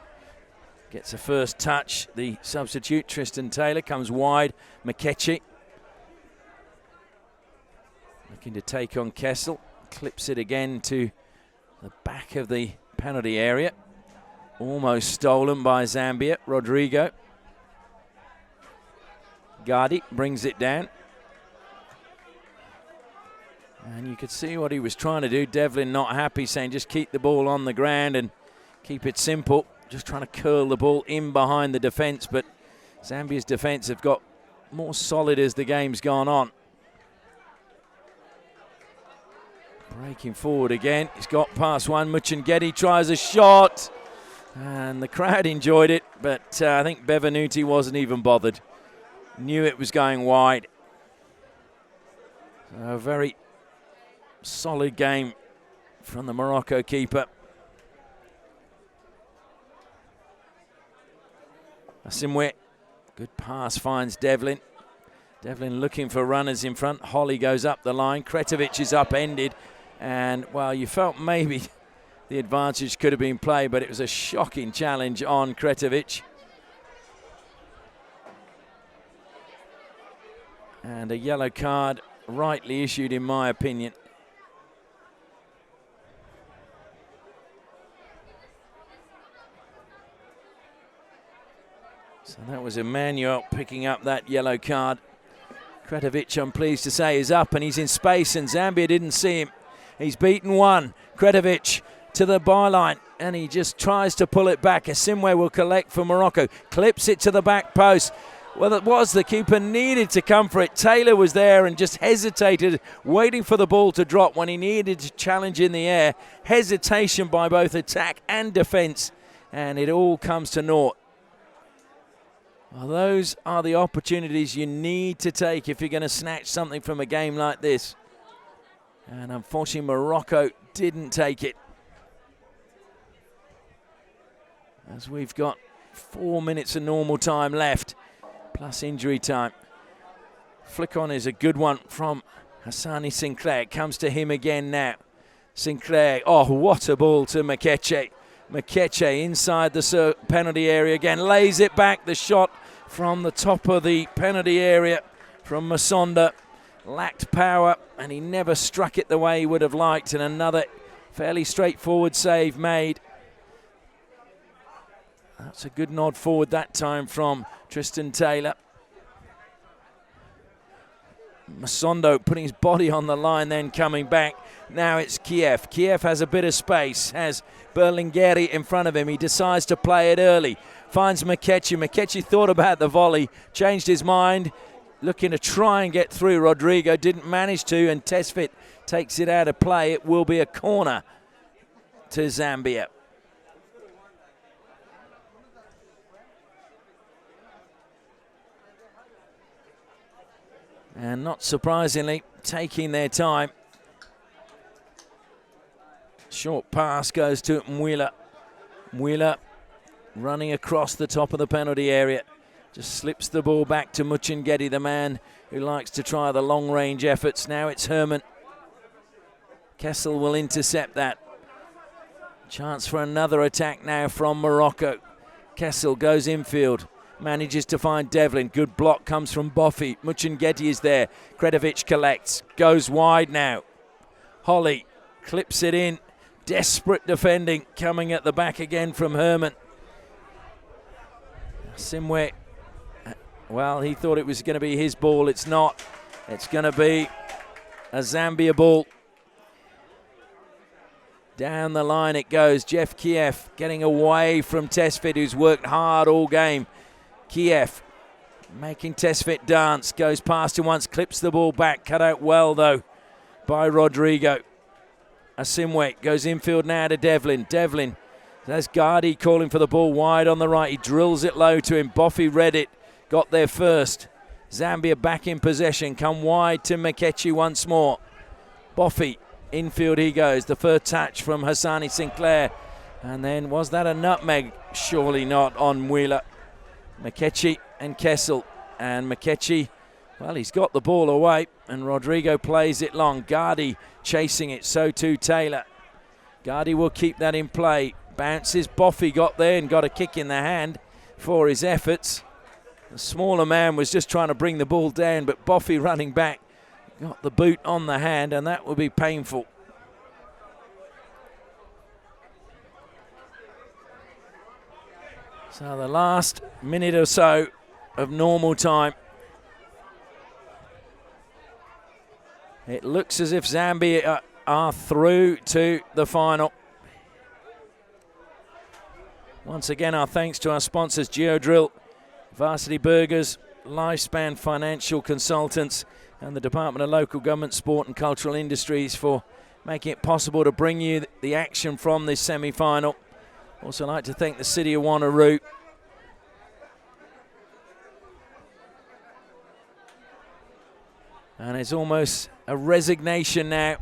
Gets a first touch. The substitute, Tristan Taylor, comes wide. Makeche looking to take on Kessel. Clips it again to the back of the penalty area. Almost stolen by Zambia. Rodrigo. Gardi brings it down. And you could see what he was trying to do. Devlin not happy, saying just keep the ball on the ground and keep it simple. Just trying to curl the ball in behind the defence, but Zambia's defence have got more solid as the game's gone on. Breaking forward again. He's got past one. Muchangedi tries a shot. And the crowd enjoyed it, but I think Bevenuti wasn't even bothered. Knew it was going wide. So a very solid game from the Morocco keeper. Asimwe, good pass, finds Devlin. Devlin looking for runners in front. Holly goes up the line. Kretovic is upended. And, well, you felt maybe the advantage could have been played, but it was a shocking challenge on Kretovic. And a yellow card rightly issued, in my opinion. So that was Emmanuel picking up that yellow card. Kretovic, I'm pleased to say, is up and he's in space, and Zambia didn't see him. He's beaten one. Kretovic to the byline, and he just tries to pull it back. Asimwe will collect for Morocco. Clips it to the back post. Well, it was the keeper needed to come for it. Taylor was there and just hesitated, waiting for the ball to drop when he needed to challenge in the air. Hesitation by both attack and defence, and it all comes to naught. Well, those are the opportunities you need to take if you're going to snatch something from a game like this. And unfortunately, Morocco didn't take it. As we've got 4 minutes of normal time left, plus injury time. Flick on is a good one from Hassani Sinclair. It comes to him again now. Sinclair, oh, what a ball to Makeche. Makeche inside the penalty area again, lays it back. The shot from the top of the penalty area from Masonda lacked power, and he never struck it the way he would have liked. And another fairly straightforward save made. That's a good nod forward that time from Tristan Taylor. Masondo putting his body on the line, then coming back. Now it's Kiev. Kiev has a bit of space, has Berlingueri in front of him. He decides to play it early. Finds Makechi. Makechi thought about the volley, changed his mind, looking to try and get through. Rodrigo didn't manage to, and Tesfit takes it out of play. It will be a corner to Zambia. And not surprisingly, taking their time. Short pass goes to Mwila. Mwila running across the top of the penalty area. Just slips the ball back to Muchangedi, the man who likes to try the long-range efforts. Now it's Herman. Kessel will intercept that. Chance for another attack now from Morocco. Kessel goes infield. Manages to find Devlin. Good block comes from Boffy. Muchangedi is there. Kretovic collects. Goes wide now. Holly clips it in. Desperate defending coming at the back again from Herman. Simwe, well, he thought it was going to be his ball. It's not. It's going to be a Zambia ball. Down the line it goes. Jeff Kiev getting away from Tesfit, who's worked hard all game. Kiev making Tesfit dance. Goes past him once, clips the ball back. Cut out well, though, by Rodrigo. Asimwe goes infield now to Devlin. Devlin, there's Gardi calling for the ball wide on the right. He drills it low to him. Boffy read it. Got there first. Zambia back in possession. Come wide to Makechi once more. Boffy, infield he goes. The first touch from Hassani Sinclair. And then, was that a nutmeg? Surely not on Mwila. Makechi and Kessel. And Makechi, well, he's got the ball away. And Rodrigo plays it long. Gardi chasing it. So too Taylor. Gardi will keep that in play. Bounces. Boffy got there and got a kick in the hand for his efforts. The smaller man was just trying to bring the ball down, but Boffy running back got the boot on the hand, and that would be painful. So the last minute or so of normal time. It looks as if Zambia are through to the final. Once again, our thanks to our sponsors, Geodrill, Varsity Burgers, Lifespan Financial Consultants, and the Department of Local Government, Sport and Cultural Industries for making it possible to bring you the action from this semi-final. Also like to thank the City of Wanneroo. And it's almost a resignation now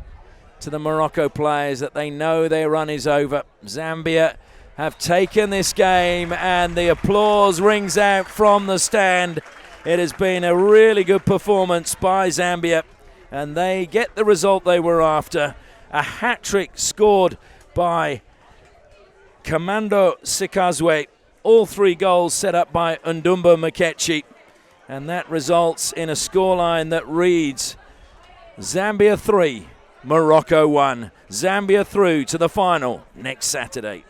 to the Morocco players that they know their run is over. Zambia have taken this game and the applause rings out from the stand. It has been a really good performance by Zambia and they get the result they were after. A hat-trick scored by Commando Sikazwe. All 3 goals set up by Ndumba Makechi. And that results in a scoreline that reads Zambia 3, Morocco 1. Zambia through to the final next Saturday.